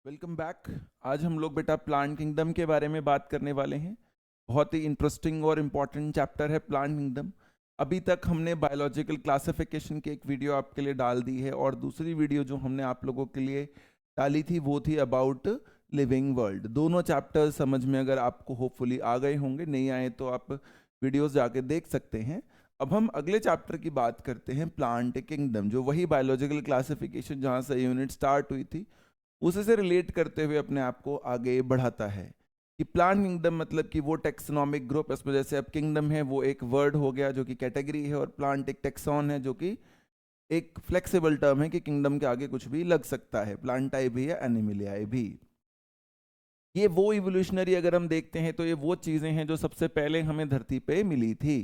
Welcome back. आज हम लोग बेटा प्लांट किंगडम के बारे में बात करने वाले हैं। बहुत ही इंटरेस्टिंग और इम्पॉर्टेंट चैप्टर है प्लांट किंगडम। अभी तक हमने बायोलॉजिकल क्लासिफिकेशन की एक वीडियो आपके लिए डाल दी है और दूसरी वीडियो जो हमने आप लोगों के लिए डाली थी वो थी अबाउट लिविंग वर्ल्ड। दोनों चैप्टर समझ में अगर आपको होपफुली आ गए होंगे, नहीं आए तो आप वीडियोस जाके देख सकते हैं। अब हम अगले चैप्टर की बात करते हैं, प्लांट किंगडम, जो वही बायोलॉजिकल क्लासिफिकेशन जहाँ से यूनिट स्टार्ट हुई थी उसी से रिलेट करते हुए अपने आप को आगे बढ़ाता है। कि प्लांट किंगडम मतलब कि वो टेक्सोनॉमिक ग्रुप, इसमें जैसे अब किंगडम है वो एक वर्ड हो गया जो कि कैटेगरी है, और प्लांट एक टेक्सॉन है जो कि एक फ्लेक्सिबल टर्म है कि किंगडम के आगे कुछ भी लग सकता है, प्लांटाई भी या एनिमिलियाई भी। ये वो इवोल्यूशनरी अगर हम देखते हैं तो ये वो चीज़ें हैं जो सबसे पहले हमें धरती पे मिली थी,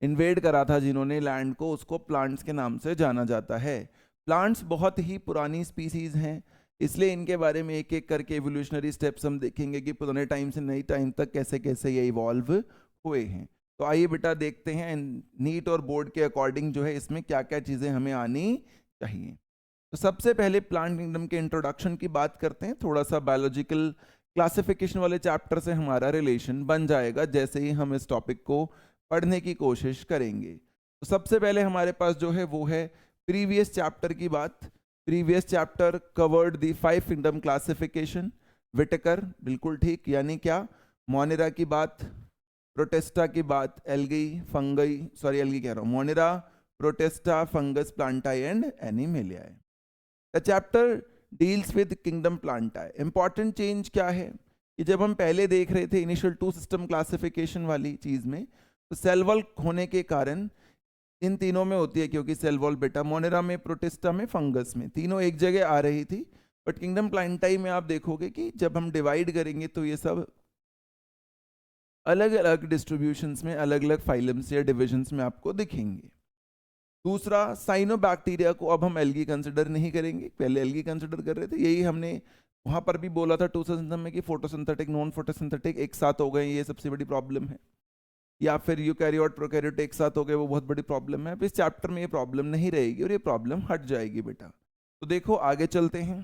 इन्वेड करा था जिन्होंने लैंड को, उसको प्लांट्स के नाम से जाना जाता है। प्लांट्स बहुत ही पुरानी स्पीसीज हैं, इसलिए इनके बारे में एक एक करके एवोल्यूशनरी स्टेप्स हम देखेंगे कि पुराने टाइम से नई टाइम तक कैसे कैसे ये इवॉल्व हुए हैं। तो आइए बेटा देखते हैं नीट और बोर्ड के अकॉर्डिंग जो है इसमें क्या क्या चीज़ें हमें आनी चाहिए। तो सबसे पहले प्लांट किंगडम के इंट्रोडक्शन की बात करते हैं। थोड़ा सा बायोलॉजिकल क्लासिफिकेशन वाले चैप्टर से हमारा रिलेशन बन जाएगा जैसे ही हम इस टॉपिक को पढ़ने की कोशिश करेंगे। तो सबसे पहले हमारे पास जो है वो है प्रीवियस चैप्टर की बात। Previous chapter covered the 5 kingdom classification. Whittaker बिल्कुल ठीक, यानी क्या, मोनेरा की बात, प्रोटेस्टा की बात, एल्गी फंगई, सॉरी एल्गी कह रहा हूँ, Monera, Protista, fungus, Plantae and Animalia. The chapter deals with kingdom Plantae. Important change क्या है कि जब हम पहले देख रहे थे इनिशियल 2 सिस्टम क्लासिफिकेशन वाली चीज में, तो सेल वॉल होने के कारण इन तीनों में होती है, क्योंकि सेल वॉल बेटा मोनेरा में, प्रोटिस्टा में, फंगस में, तीनों एक जगह आ रही थी। बट किंगडम प्लांटाई में आप देखोगे कि जब हम डिवाइड करेंगे तो ये सब अलग अलग डिस्ट्रीब्यूशंस में, अलग अलग फाइलम्स या डिविजन्स में आपको दिखेंगे। दूसरा, साइनोबैक्टीरिया को अब हम एल्गी कंसिडर नहीं करेंगे, पहले एल्गी कंसिडर कर रहे थे। यही हमने वहां पर भी बोला था 2 सिस्टम में कि फोटोसिंथेटिक नॉन फोटोसिंथेटिक एक साथ हो गए, ये सबसे बड़ी प्रॉब्लम है। या फिर यूकैरियोट प्रोकैरियोट एक साथ हो गए, वो बहुत बड़ी प्रॉब्लम है। अब इस चैप्टर में ये प्रॉब्लम नहीं रहेगी और ये प्रॉब्लम हट जाएगी बेटा। तो देखो आगे चलते हैं।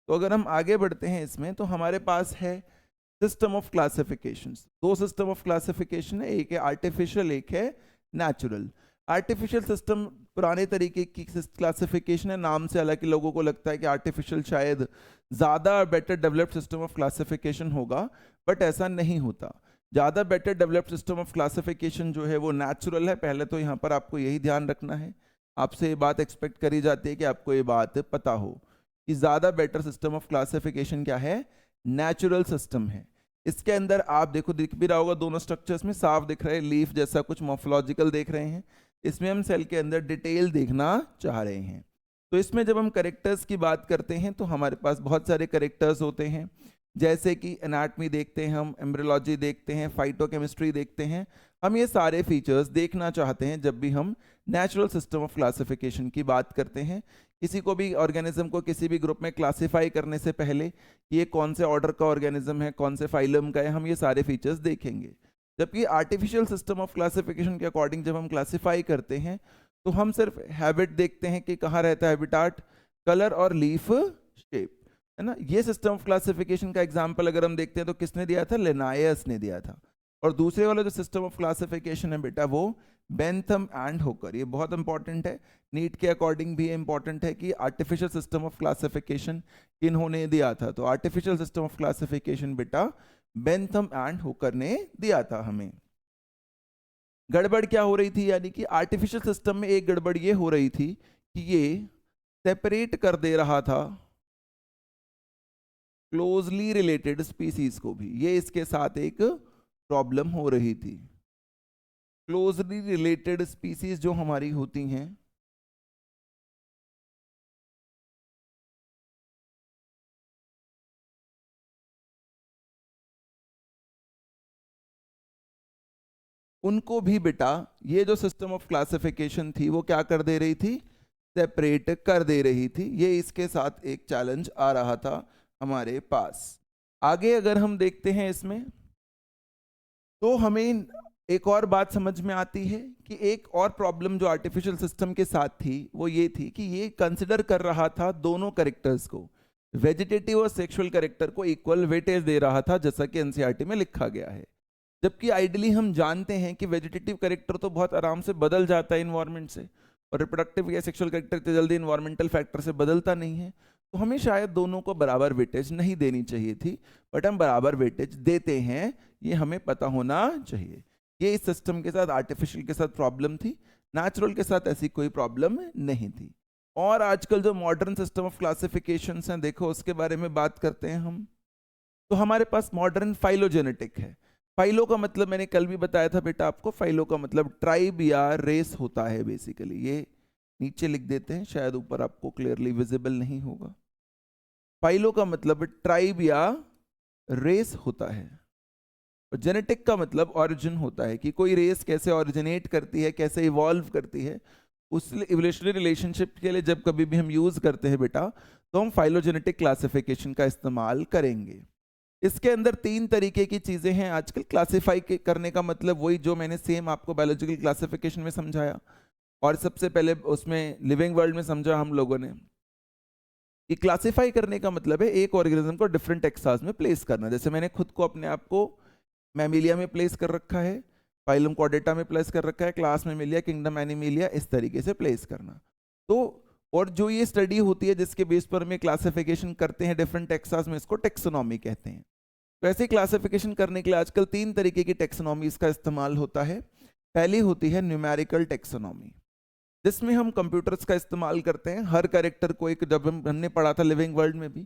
तो अगर हम आगे बढ़ते हैं इसमें तो हमारे पास है system of classification. 2 system of classification है, एक है आर्टिफिशियल, एक है नेचुरल। आर्टिफिशियल सिस्टम पुराने तरीके की क्लासिफिकेशन है, नाम से हालांकि लोगों को लगता है कि आर्टिफिशियल शायद ज़्यादा better developed system of classification होगा, बट ऐसा नहीं होता। ज़्यादा better developed system of classification जो है वो नेचुरल है। पहले तो यहाँ पर आपको यही ध्यान रखना है, आपसे ये बात एक्सपेक्ट करी जाती है कि आपको ये बात पता हो कि ज़्यादा बेटर सिस्टम ऑफ क्लासिफिकेशन क्या है, नेचुरल सिस्टम है। इसके अंदर आप देखो, दिख भी रहा होगा दोनों स्ट्रक्चर्स में साफ दिख रहा है, लीफ जैसा कुछ मॉर्फोलॉजिकल देख रहे हैं। इसमें हम सेल के अंदर डिटेल देखना चाह रहे हैं। तो इसमें जब हम करेक्टर्स की बात करते हैं तो हमारे पास बहुत सारे करेक्टर्स होते हैं, जैसे कि एनाटमी देखते हैं हम, एम्ब्रियोलॉजी देखते हैं, फाइटोकेमिस्ट्री देखते हैं। हम ये सारे फीचर्स देखना चाहते हैं जब भी हम नेचुरल सिस्टम ऑफ क्लासिफिकेशन की बात करते हैं। किसी को भी ऑर्गेनिज्म को किसी भी ग्रुप में क्लासिफाई करने से पहले ये कौन से ऑर्डर का ऑर्गेनिज्म है, कौन से फाइलम का है, हम ये सारे फीचर्स देखेंगे। जबकि आर्टिफिशियल सिस्टम ऑफ क्लासिफिकेशन के अकॉर्डिंग जब हम क्लासिफाई करते हैं तो हम सिर्फ हैबिट देखते हैं कि कहाँ रहता है हैबिटाट, कलर और लीफ शेप, है ना। ये सिस्टम ऑफ क्लासिफिकेशन का एग्जांपल अगर हम देखते हैं तो किसने दिया था, लिनायस ने दिया था। और दूसरे वाला जो सिस्टम ऑफ क्लासिफिकेशन है बेटा वो बेंथम एंड होकर। ये बहुत इंपॉर्टेंट है, नीट के अकॉर्डिंग भी इंपॉर्टेंट है कि आर्टिफिशियल सिस्टम ऑफ क्लासिफिकेशन किन्होंने दिया था। तो आर्टिफिशियल सिस्टम ऑफ क्लासिफिकेशन बेटा बेंथम एंड होकर ने दिया था हमें। गड़बड़ क्या हो रही थी, यानी कि आर्टिफिशियल सिस्टम में एक गड़बड़ ये हो रही थी कि ये सेपरेट कर दे रहा था क्लोजली रिलेटेड स्पीसीज को भी, ये इसके साथ एक प्रॉब्लम हो रही थी। क्लोजली रिलेटेड स्पीसीज जो हमारी होती हैं उनको भी बेटा ये जो सिस्टम ऑफ क्लासिफिकेशन थी वो क्या कर दे रही थी, सेपरेट कर दे रही थी। ये इसके साथ एक चैलेंज आ रहा था हमारे पास। आगे अगर हम देखते हैं इसमें तो हमें एक और बात समझ में आती है कि एक और प्रॉब्लम जो आर्टिफिशियल सिस्टम के साथ थी वो ये थी कि ये कंसिडर कर रहा था दोनों कैरेक्टर्स को, वेजिटेटिव और सेक्सुअल कैरेक्टर को इक्वल वेटेज दे रहा था, जैसा कि एनसीईआरटी में लिखा गया है। जबकि आइडियली हम जानते हैं कि वेजिटेटिव कैरेक्टर तो बहुत आराम से बदल जाता है इन्वायरमेंट से, और रिप्रोडक्टिव या सेक्सुअल कैरेक्टर इतनी जल्दी इन्वायरमेंटल फैक्टर से बदलता नहीं है। तो हमें शायद दोनों को बराबर वेटेज नहीं देनी चाहिए थी, बट हम बराबर वेटेज देते हैं, ये हमें पता होना चाहिए। ये इस सिस्टम के साथ, आर्टिफिशियल के साथ प्रॉब्लम थी, नेचुरल के साथ ऐसी कोई प्रॉब्लम नहीं थी। और आजकल जो मॉडर्न सिस्टम ऑफ क्लासिफिकेशन हैं, देखो उसके बारे में बात करते हैं हम। तो हमारे पास मॉडर्न फाइलोजेनेटिक है। फाइलो का मतलब मैंने कल भी बताया था बेटा आपको, फाइलो का मतलब ट्राइब या रेस होता है बेसिकली। ये नीचे लिख देते हैं, शायद ऊपर आपको क्लियरली विजिबल नहीं होगा। फाइलो का मतलब ट्राइब या रेस होता है, और जेनेटिक का मतलब ऑरिजिन होता है, कि कोई रेस कैसे ऑरिजिनेट करती है, कैसे इवॉल्व करती है। उस इवोल्यूशनरी रिलेशनशिप के लिए जब कभी भी हम यूज करते हैं बेटा, तो हम फाइलोजेनेटिक क्लासिफिकेशन का इस्तेमाल करेंगे। इसके अंदर 3 तरीके की चीजें हैं आजकल क्लासिफाई करने का, मतलब वही जो मैंने सेम आपको बायोलॉजिकल क्लासिफिकेशन में समझाया, और सबसे पहले उसमें लिविंग वर्ल्ड में समझा हम लोगों ने। कि क्लासिफाई करने का मतलब है एक ऑर्गेनिज्म को डिफरेंट टेक्सास में प्लेस करना। जैसे मैंने खुद को अपने आप को मैमिलिया में प्लेस कर रखा है, फाइलम कॉर्डेटा में प्लेस कर रखा है, क्लास मैमिलिया, किंगडम एनिमिलिया, इस तरीके से प्लेस करना। तो और जो ये स्टडी होती है जिसके बेस पर हम क्लासिफिकेशन करते हैं डिफरेंट टेक्सास में, इसको टेक्सोनॉमी कहते हैं। तो ऐसे क्लासिफिकेशन करने के लिए आजकल 3 तरीके की टेक्सोनॉमीज का इस्तेमाल होता है। पहली होती है न्यूमेरिकल टेक्सोनॉमी, जिसमें हम कंप्यूटर्स का इस्तेमाल करते हैं। हर कैरेक्टर को एक, जब हमने पढ़ा था लिविंग वर्ल्ड में भी,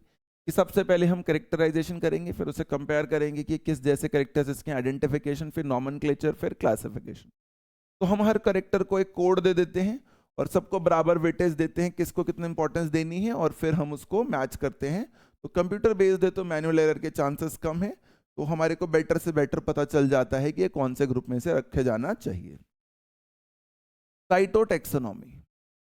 कि सबसे पहले हम कैरेक्टराइजेशन करेंगे, फिर उसे कंपेयर करेंगे कि किस जैसे कैरेक्टर्स, इसके आइडेंटिफिकेशन, फिर नॉमेनक्लेचर, फिर क्लासिफिकेशन। तो हम हर कैरेक्टर को एक कोड दे देते हैं और सबको बराबर वेटेज देते हैं, किसको कितनी इंपॉर्टेंस देनी है, और फिर हम उसको मैच करते हैं। तो कंप्यूटर बेस्ड है तो मैनुअल एरर के चांसेस कम है, तो हमारे को बेटर से बेटर पता चल जाता है कि ये कौन से ग्रुप में से रखे जाना चाहिए। साइटोटेक्सोनॉमी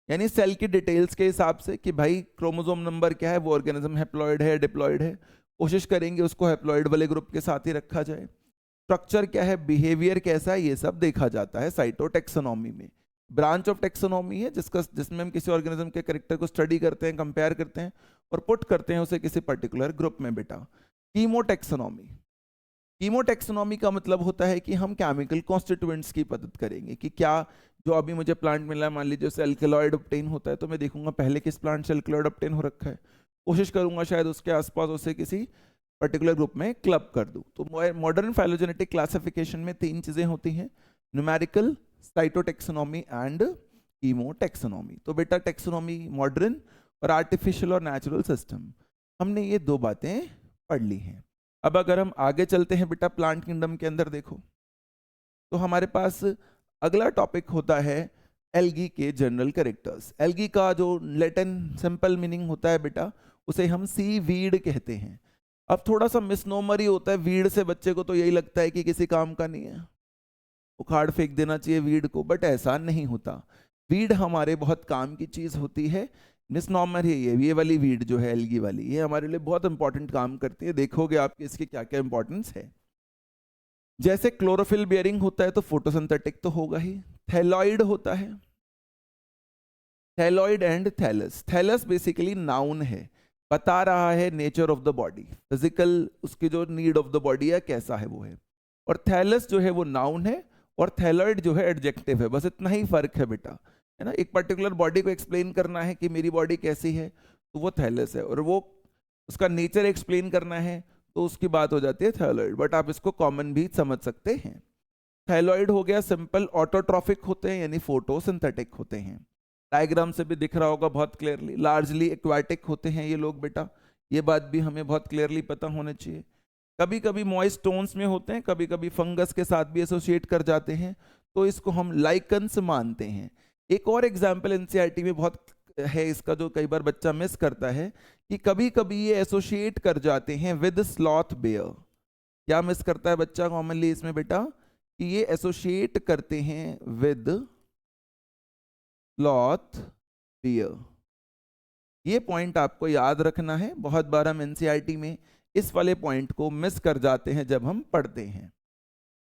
यानी सेल की डिटेल्स के हिसाब से कि भाई क्रोमोसोम नंबर क्या है, वो ऑर्गेनिज्म हैप्लॉइड है, डिप्लॉइड है, कोशिश करेंगे उसको हैप्लॉइड वाले ग्रुप के साथ ही रखा जाए। स्ट्रक्चर क्या है, बिहेवियर कैसा है, ये सब देखा जाता है साइटोटेक्सोनॉमी में। ब्रांच ऑफ टेक्सोनॉमी है जिसमें हम किसी ऑर्गेनिज्म के कैरेक्टर को स्टडी करते हैं, कंपेयर करते हैं और पुट करते हैं उसे किसी पर्टिकुलर ग्रुप में बेटा। कीमोटेक्सोनॉमी, कीमोटेक्सोनॉमी का मतलब होता है कि हम केमिकल कॉन्स्टिट्यूएंट्स की मदद करेंगे कि क्या जो अभी मुझे प्लांट मिला है, मान लीजिए उससे अल्कलॉइड ऑब्टेन होता है, तो मैं देखूंगा पहले किस प्लांट से अल्कलॉइड ऑब्टेन हो रखा है, कोशिश करूंगा शायद उसके आसपास उसे किसी पर्टिकुलर ग्रुप में क्लब कर दूं। तो मॉडर्न फाइलोजेनेटिक क्लासिफिकेशन में 3 चीजें होती हैं, न्यूमेरिकल, साइटोटेक्सोनॉमी एंड कीमोटेक्सोनॉमी। तो बेटा टेक्सोनॉमी मॉडर्न और आर्टिफिशियल और नेचुरल सिस्टम, हमने ये 2 बातें पढ़ ली हैं। अब अगर हम आगे चलते हैं बेटा प्लांट किंगडम के अंदर देखो, तो हमारे पास अगला टॉपिक होता है एल्गी के जनरल कैरेक्टर्स। एल्गी का जो लैटिन सिंपल मीनिंग होता है बेटा, उसे हम सी वीड कहते हैं। अब थोड़ा सा मिसनोमर ही होता है, वीड से बच्चे को तो यही लगता है कि किसी काम का नहीं है, उखाड़ फेंक देना चाहिए वीड को, बट ऐसा नहीं होता। वीड हमारे बहुत काम की चीज होती है। मिसनॉमर है ये वाली वीड जो है एल्गी वाली, ये हमारे लिए बहुत इंपॉर्टेंट काम करती है। देखोगे आपके इसके क्या क्या इंपॉर्टेंस है। जैसे क्लोरोफिल बियरिंग होता है तो फोटोसिंथेटिक तो होगा ही। थैलॉइड होता है, thalloid and thallus. Thallus basically noun है, बता रहा है nature of the body, physical उसकी जो नीड ऑफ द बॉडी है कैसा है वो है। और थैलस जो है वो नाउन है, और थैलॉइड जो है एडजेक्टिव है। बस इतना ही फर्क है बेटा, है ना। एक पर्टिकुलर बॉडी को एक्सप्लेन करना है कि मेरी बॉडी कैसी है, तो वो थैलस है, और वो उसका नेचर एक्सप्लेन करना है तो उसकी बात हो जाती है थैलॉइड। बट आप इसको कॉमन भी समझ सकते हैं। थैलॉइड हो गया सिंपल, ऑटोट्रॉफिक होते हैं यानी फोटोसिंथेटिक होते हैं। डायग्राम से भी दिख रहा होगा बहुत क्लियरली। लार्जली एक्वाटिक होते हैं ये लोग बेटा, ये बात भी हमें बहुत क्लियरली पता होना चाहिए। कभी कभी मॉइस्ट स्टोन्स में होते हैं, कभी कभी फंगस के साथ भी एसोसिएट कर जाते हैं, तो इसको हम लाइकन्स मानते हैं। एक और एग्जाम्पल एनसीईआरटी में बहुत है इसका, जो कई बार बच्चा मिस करता है, कि कभी कभी ये एसोसिएट कर जाते हैं विद स्लॉथ बेयर। क्या मिस करता है बच्चा कॉमनली इसमें बेटा, कि ये एसोसिएट करते हैं विद स्लॉथ बेयर। ये पॉइंट आपको याद रखना है, बहुत बार हम एनसीईआरटी में इस वाले पॉइंट को मिस कर जाते हैं जब हम पढ़ते हैं।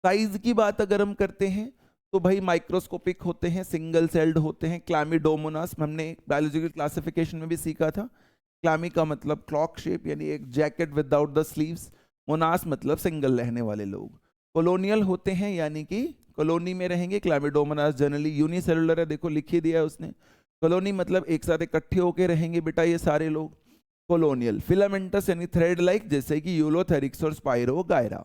साइज की बात अगर हम करते हैं तो भाई माइक्रोस्कोपिक होते हैं, सिंगल सेल्ड होते हैं। क्लैमिडोमोनास हमने बायोलॉजिकल क्लासिफिकेशन में भी सीखा था क्लामी का मतलब क्लॉक शेप यानी एक jacket without the sleeves, Mona's मतलब सिंगल रहने वाले लोग। कॉलोनियल होते हैं यानी कि कॉलोनी में रहेंगे। क्लामिडोमोनास जनरली यूनिसेलुलर है, देखो लिख ही दिया है उसने। कॉलोनी मतलब एक साथ इकट्ठे होके रहेंगे बेटा ये सारे लोग। कॉलोनियल। फिलामेंटस यानी थ्रेड लाइक, जैसे कि यूलोथेरिक्स और स्पाइरोगायरा।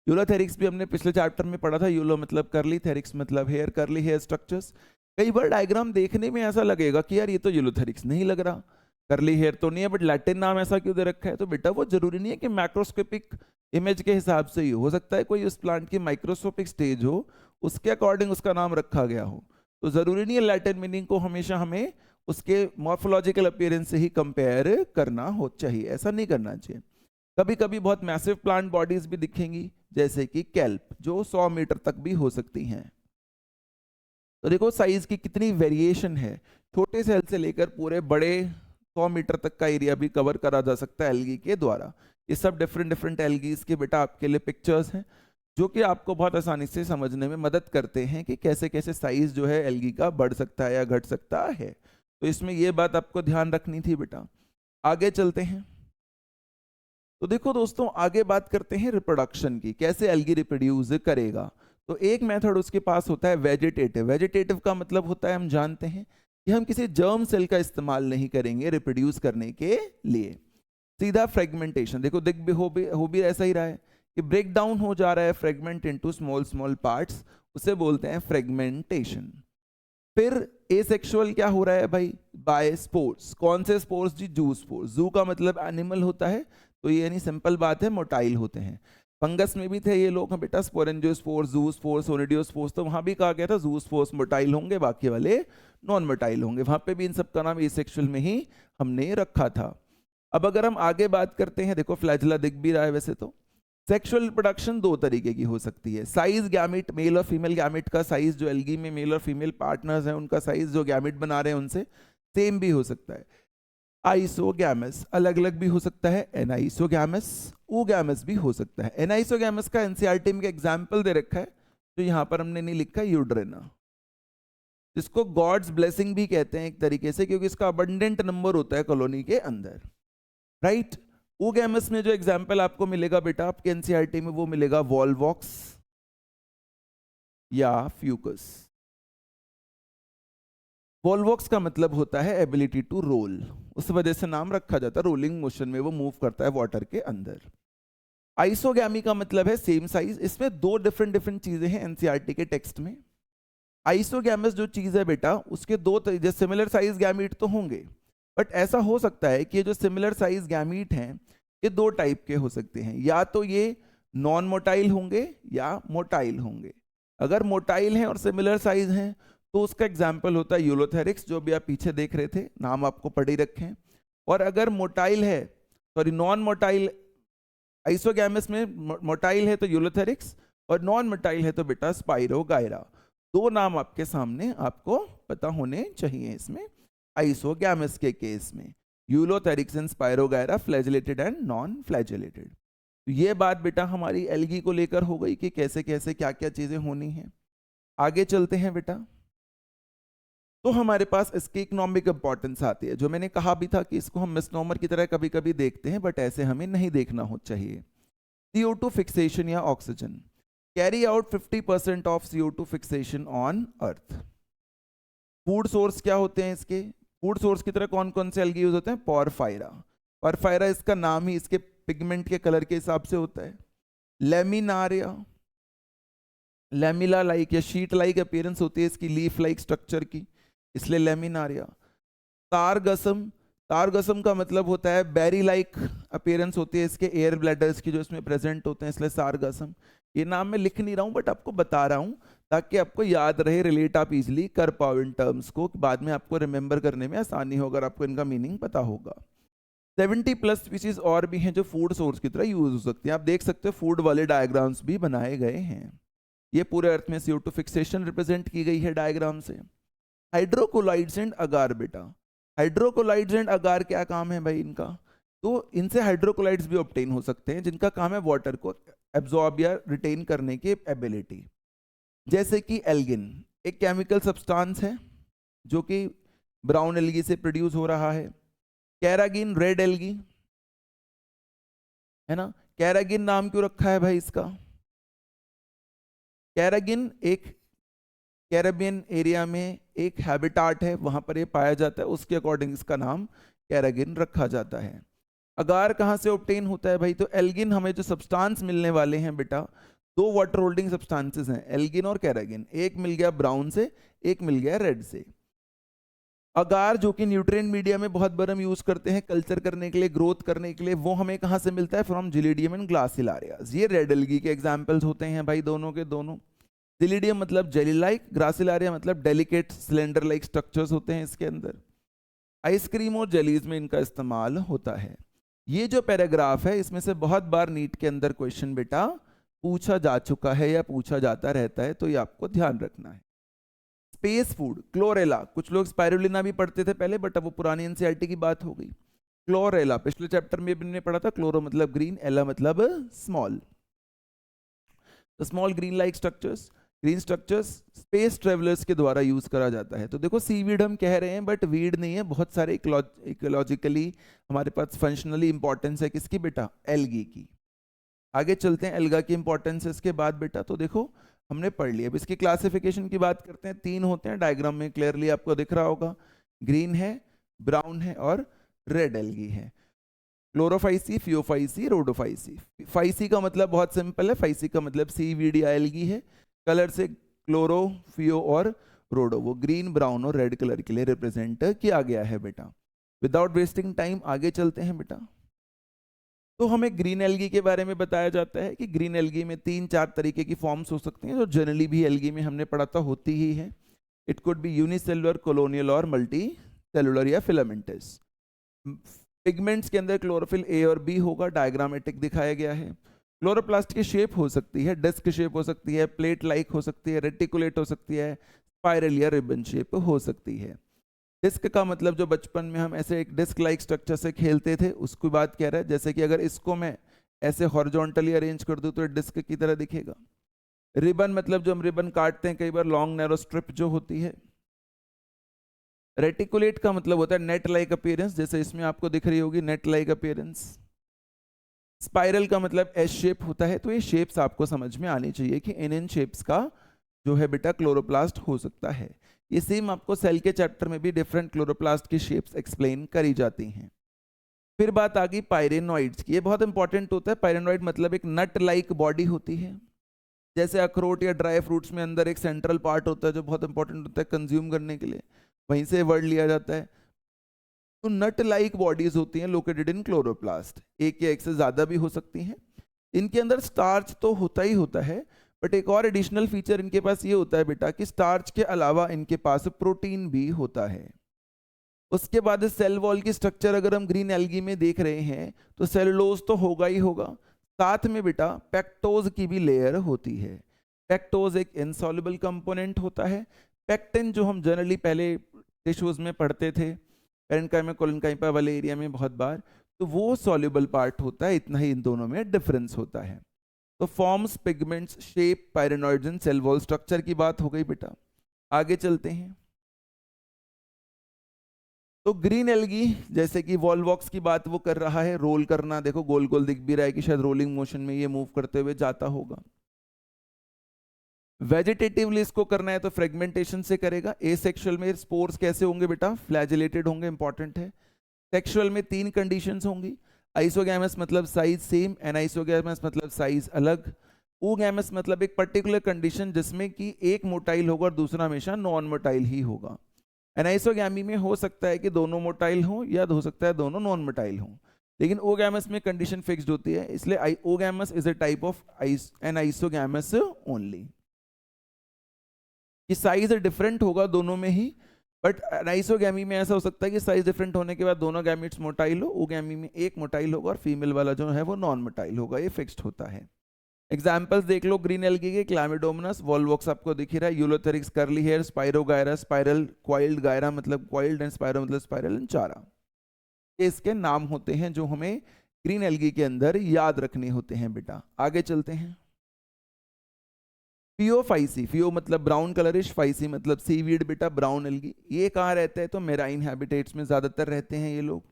यूलोथेरिक्स भी हमने पिछले चैप्टर में पढ़ा था। यूलो मतलब करली, थेरिक्स मतलब हेयर, करली हेयर स्ट्रक्चर्स। कई बार डायग्राम देखने में ऐसा लगेगा कि यार ये तो यूलोथेरिक्स नहीं लग रहा, करली हेयर तो नहीं है, बट लैटिन नाम ऐसा क्यों दे रखा है? तो बेटा वो जरूरी नहीं है कि मैक्रोस्कोपिक इमेज के हिसाब से ही हो सकता है कोई उस प्लांट की माइक्रोस्कोपिक स्टेज हो, उसके अकॉर्डिंग उसका नाम रखा गया हो। तो जरूरी नहीं है लैटिन मीनिंग को हमेशा हमें उसके मॉर्फोलॉजिकल अपीयरेंस से ही कंपेयर करना हो चाहिए, ऐसा नहीं करना चाहिए। कभी कभी बहुत मैसिव प्लांट बॉडीज भी दिखेंगी, जैसे कि कैल्प जो 100 मीटर तक भी हो सकती हैं। तो देखो साइज की कितनी वेरिएशन है, छोटे सेल से लेकर पूरे बड़े 100 मीटर तक का एरिया भी कवर करा जा सकता है एल्गी के द्वारा। ये सब डिफरेंट डिफरेंट एल्गीज के बेटा आपके लिए पिक्चर्स हैं, जो कि आपको बहुत आसानी से समझने में मदद करते हैं कि कैसे कैसे साइज जो है एल्गी का बढ़ सकता है या घट सकता है। तो इसमें ये बात आपको ध्यान रखनी थी बेटा। आगे चलते हैं। तो देखो दोस्तों, आगे बात करते हैं रिप्रोडक्शन की, कैसे एल्गी रिप्रोड्यूस करेगा। तो एक मेथड उसके पास होता है वेजिटेटिव। वेजिटेटिव का मतलब होता है, हम जानते हैं कि हम किसी जर्म सेल का इस्तेमाल नहीं करेंगे रिप्रोड्यूस करने के लिए, सीधा फ्रेगमेंटेशन। देखो दिख भी हो भी ऐसा ही रहा है कि ब्रेक डाउन हो जा रहा है fragment into small small parts, उसे बोलते हैं फ्रेगमेंटेशन। फिर एसेक्सुअल क्या हो रहा है भाई? By spores. कौन से स्पोर्स जी? जू स्पोर्स। जू का मतलब एनिमल होता है, तो ये यानी सिंपल बात है मोटाइल होते हैं। फंगस में भी थे ये लोग बेटा, स्पोरेंजियोस्पोर्स, जूस्पोर्स, ओनिडियोस्पोर्स, तो वहां भी कहा गया था जूस्पोर्स मोटाइल होंगे, बाकी वाले नॉन मोटाइल होंगे। वहां पे भी इन सब का नाम एसेक्सुअल में ही हमने रखा था। अब अगर हम आगे बात करते हैं, देखो फ्लैजिला दिख भी रहा है वैसे तो। सेक्सुअल रिप्रोडक्शन दो तरीके की हो सकती है। साइज गैमिट, मेल और फीमेल गैमिट का साइज, जो एल्गी में मेल और फीमेल पार्टनर्स हैं उनका साइज जो गैमिट बना रहे हैं उनसे सेम भी हो सकता है। आइसोगैमस अलग अलग भी हो सकता है। एनाइसोगैमस, ओगैमस भी हो सकता है। एनाइसोगैमस का एनसीईआरटी में एग्जाम्पल दे रखा है, जो यहाँ पर हमने नहीं लिखा, यूड्रेना, जिसको गॉड्स ब्लेसिंग भी कहते हैं एक तरीके से, क्योंकि इसका अबंडेंट नंबर होता है कॉलोनी के अंदर, राइट। ओगैमस में जो एग्जाम्पल आपको मिलेगा बेटा आपके एनसीईआरटी में, वो मिलेगा वॉल्वॉक्स या फ्यूकस। वॉल्वॉक्स का मतलब होता है एबिलिटी टू रोल, उस वजह से नाम रखा जाता है, रोलिंग मोशन में वो मूव करता है वाटर के अंदर। आइसोगैमी का मतलब है सेम साइज। इसमें दो डिफरेंट डिफरेंट चीजें हैं एनसीईआरटी के टेक्स्ट में। आइसोगैमस जो चीज है बेटा, उसके दो तरीके, सिमिलर साइज गैमीट तो होंगे, बट ऐसा हो सकता है कि ये जो सिमिलर साइज गैमीट हैं ये दो टाइप के हो सकते हैं, या तो ये नॉन मोटाइल होंगे या मोटाइल होंगे। अगर मोटाइल हैं और सिमिलर साइज हैं तो उसका एग्जाम्पल होता है यूलोथेरिक्स, जो भी आप पीछे देख रहे थे, नाम आपको पढ़ ही रखे हैं। और अगर मोटाइल है, सॉरी नॉन मोटाइल, आइसोगैमस में मोटाइल है तो यूलोथेरिक्स, और नॉन मोटाइल है तो बेटा स्पाइरोगायरा। दो नाम आपके सामने आपको पता होने चाहिए इसमें। आइसोगैमस के केस में Ulothrix and Spirogyra, flagellated and non flagellated. तो ये बात बेटा हमारी एल्गी को लेकर हो गई कि कैसे कैसे क्या क्या चीजें होनी है। आगे चलते हैं बेटा। तो हमारे पास इसकी इकोनॉमिक इंपॉर्टेंस आती है, जो मैंने कहा भी था कि इसको हम मिसनोमर की तरह कभी कभी देखते हैं, बट ऐसे हमें नहीं देखना हो चाहिए। CO2 फिक्सेशन या oxygen, carry out 50% of CO2 fixation on earth. Food source क्या होते हैं इसके? फूड सोर्स की तरह कौन कौन से एल्गी यूज होते हैं? पोरफायरा। पोरफायरा इसका नाम ही इसके पिगमेंट के कलर के हिसाब से होता है। लेमिनारिया, लेमिला लाइक या शीट लाइक अपीयरेंस होती है इसकी, लीफ लाइक स्ट्रक्चर की, इसलिए लेमिनारिया। तारगसम, तारगसम का मतलब होता है बेरी लाइक अपीयरेंस होती है इसके एयर ब्लैडर्स की जो इसमें प्रेजेंट होते हैं, इसलिए सारगसम। ये नाम मैं लिख नहीं रहा हूं बट आपको बता रहा हूं ताकि आपको याद रहे, रिलेट आप इजीली कर पाओ इन टर्म्स को, बाद में आपको रिमेंबर करने में आसानी होगा अगर आपको इनका मीनिंग पता होगा। 70+ स्पीशीज और भी हैं जो फूड सोर्स की तरह यूज हो सकती हैं। आप देख सकते हो फूड वाले डायग्राम्स भी बनाए गए हैं। ये पूरे अर्थ में CO2 फिक्सेशन रिप्रेजेंट की गई है डायग्राम से। हाइड्रोकोलाइड्स एंड अगार बेटा, हाइड्रोकोलाइड्स एंड अगार क्या काम है भाई इनका? तो इनसे हाइड्रोकोलाइड्स भी ऑब्टेन हो सकते हैं जिनका काम है वाटर को एब्जॉर्ब या रिटेन करने की एबिलिटी। जैसे कि एल्गिन एक केमिकल सब्सटेंस है जो कि ब्राउन एल्गी से प्रोड्यूस हो रहा है। कैरागिन रेड एल्गी है ना। कैरागिन नाम क्यों रखा है भाई इसका? कैरागिन एक कैरेबियन एरिया में एक हैबिटाट है, वहां पर ये पाया जाता है, उसके अकॉर्डिंग इसका नाम कैरागिन रखा जाता है। अगार कहाँ से ऑब्टेन होता है भाई? तो एल्गिन, हमें जो सब्सटेंस मिलने वाले हैं बेटा, दो वाटर होल्डिंग सब्सटेंसेस हैं, एल्गिन और कैरागिन। एक मिल गया ब्राउन से, एक मिल गया रेड से। अगार जो कि न्यूट्रिएंट मीडिया में बहुत बार हम यूज करते हैं कल्चर करने के लिए, ग्रोथ करने के लिए, वो हमें कहाँ से मिलता है? From Gelidium and Gracilarias. ये रेड एल्गी के एग्जांपल्स होते हैं भाई, दोनों के दोनों। जिलिडियम मतलब जेली लाइक, ग्रासिलारिया मतलब डेलिकेट सिलेंडर लाइक स्ट्रक्चर्स होते हैं इसके अंदर। आइसक्रीम और जेलीज में इनका इस्तेमाल होता है। ये जो पैराग्राफ है इसमें से बहुत बार नीट के अंदर क्वेश्चन बेटा पूछा जा चुका है या पूछा जाता रहता है, तो ये आपको ध्यान रखना है। स्पेस फूड, क्लोरेला, कुछ लोग स्पाइरुलिना भी पढ़ते थे पहले, बट अब वो पुरानी एनसीईआरटी की बात हो गई। क्लोरेला पिछले चैप्टर में भी हमने पढ़ा था, क्लोरो मतलब ग्रीन, एला मतलब स्मॉल। तो small green like structures, green structures space travellers के द्वारा यूज करा जाता है। तो देखो सीवीड हम कह रहे हैं बट वीड नहीं है, बहुत सारे इकोलॉजिकली हमारे पास फंक्शनली इंपॉर्टेंस है किसकी बेटा? एल्गी की। आगे चलते हैं, एल्गा की इंपॉर्टेंस इसके बाद बेटा। तो देखो हमने पढ़ लिया, अब इसकी क्लासिफिकेशन की बात करते हैं। तीन होते हैं, डायग्राम में क्लियरली आपको दिख रहा होगा, ग्रीन है, ब्राउन है और रेड एल्गी है। Chlorophyceae, Phaeophyceae, Rhodophyceae. फाइसी का मतलब बहुत सिंपल है, फाइसी का मतलब सीवीड या एल्गी है। कलर से क्लोरो, फियो और रोडो, वो ग्रीन, ब्राउन और रेड कलर के लिए रिप्रेजेंट किया गया है बेटा। विदाउट वेस्टिंग टाइम आगे चलते हैं बेटा। तो हमें ग्रीन एल्गी के बारे में बताया जाता है कि ग्रीन एल्गी में 3-4 तरीके की फॉर्म्स हो सकती हैं, जो जनरली भी एल्गी में हमने पढ़ा था होती ही है। It could be unicellular, colonial और मल्टी सेलुलर या फिलामेंटस। पिगमेंट्स के अंदर क्लोरोफिल ए और बी होगा, डायग्रामेटिक दिखाया गया है। क्लोरोप्लास्ट की शेप हो सकती है, डिस्क शेप हो सकती है, प्लेट लाइक हो सकती है, रेटिकुलेट हो सकती है, स्पाइरल या रिबन शेप हो सकती है। डिस्क का मतलब जो बचपन में हम ऐसे एक डिस्क लाइक स्ट्रक्चर से खेलते थे उसकी बात कह रहा है, जैसे कि अगर इसको मैं ऐसे हॉरिजॉन्टली अरेंज कर दूं तो डिस्क की तरह दिखेगा। रिबन मतलब जो हम रिबन काटते हैं कई बार, लॉन्ग नैरो स्ट्रिप जो होती है। रेटिकुलेट का मतलब होता है नेट लाइक अपीयरेंस, जैसे इसमें आपको दिख रही होगी नेट लाइक अपीयरेंस। स्पाइरल का मतलब एस शेप होता है। तो ये शेप्स आपको समझ में आनी चाहिए कि इन शेप्स का जो है बेटा क्लोरोप्लास्ट हो सकता है। ये सेम आपको सेल के चैप्टर में भी डिफरेंट क्लोरोप्लास्ट की शेप्स एक्सप्लेन करी जाती हैं। फिर बात आ गई पायरेनॉइड्स की, ये बहुत इंपॉर्टेंट होता है। पायरेनॉइड मतलब एक नट लाइक बॉडी होती है, जैसे अखरोट या ड्राई फ्रूट्स में अंदर एक सेंट्रल पार्ट होता है जो बहुत इंपॉर्टेंट होता है कंज्यूम करने के लिए, वहीं से वर्ड लिया जाता है। तो नट लाइक बॉडीज होती हैं लोकेटेड इन क्लोरोप्लास्ट, एक या एक से ज्यादा भी हो सकती हैं। इनके अंदर स्टार्च तो होता ही होता है, बट एक और एडिशनल फीचर इनके पास ये होता है बेटा कि स्टार्च के अलावा इनके पास प्रोटीन भी होता है। उसके बाद सेल वॉल की स्ट्रक्चर अगर हम ग्रीन एल्गी में देख रहे हैं तो सेलुलोज तो होगा ही होगा, साथ में बेटा पेक्टोज की भी लेयर होती है। पेक्टोज एक इनसॉल्युबल कंपोनेंट होता है। पेक्टिन जो हम जनरली पहले टिश्यूज में पढ़ते थे, पेरेन्काइमा कोलोनकाइमा वाले एरिया में बहुत बार, तो वो सॉल्युबल पार्ट होता है। इतना ही इन दोनों में डिफरेंस होता है। तो forms, pigments, shape, pyrenoids and cell wall structure की बात हो गई बेटा। आगे चलते हैं। तो ग्रीन एल्गी जैसे कि वॉलवॉक्स की बात वो कर रहा है, रोल करना, देखो गोल गोल दिख भी रहा है कि शायद रोलिंग मोशन में ये मूव करते हुए जाता होगा। वेजिटेटिवली इसको करना है तो फ्रेगमेंटेशन से करेगा। एसेक्सुअल में स्पोर्स कैसे होंगे बेटा? फ्लैजिलेटेड होंगे, इंपॉर्टेंट है। सेक्सुअल में 3 कंडीशंस होंगी, आइसोगैमस मतलब साइज सेम, एनाइसोगैमस मतलब साइज अलग, ओगैमस मतलब एक पर्टिकुलर कंडीशन जिसमें कि एक मोटाइल होगा और दूसरा हमेशा नॉन मोटाइल ही होगा। एनाइसोगैमी में हो सकता है कि दोनों मोटाइल हों या हो सकता है दोनों नॉन मोटाइल हों, लेकिन ओगैमस में कंडीशन फिक्स्ड होती है, इसलिए oogamous is a type of anisogamous only. कि साइज डिफरेंट होगा दोनों में ही, बट एनाइसोगैमी में ऐसा हो सकता है कि साइज डिफरेंट होने के बाद दोनों गैमीट्स मोटाइल हो, ओगैमी में एक मोटाइल होगा और फीमेल वाला जो है वो नॉन मोटाइल होगा, ये फिक्स्ड होता है। एग्जाम्पल्स देख लो ग्रीन एल्गी के, क्लामिडोमोनास, वॉलवॉक्स आपको दिख ही रहा है, Ulothrix curly hair, Spirogyra, spiral, coiled gyra मतलब क्वाइल्ड एंड स्पाइरो मतलब स्पाइरल एंड चारा, ये इसके नाम होते हैं जो हमें ग्रीन एल्गी के अंदर याद रखने होते हैं बेटा। आगे चलते हैं। फियोफाइसी, फियो मतलब ब्राउन कलरिश, फाइसी मतलब सीवीड बेटा, ब्राउन एल्गी। ये कहाँ रहते हैं? तो मेराइन हैबिटेट्स में ज्यादातर रहते हैं ये लोग।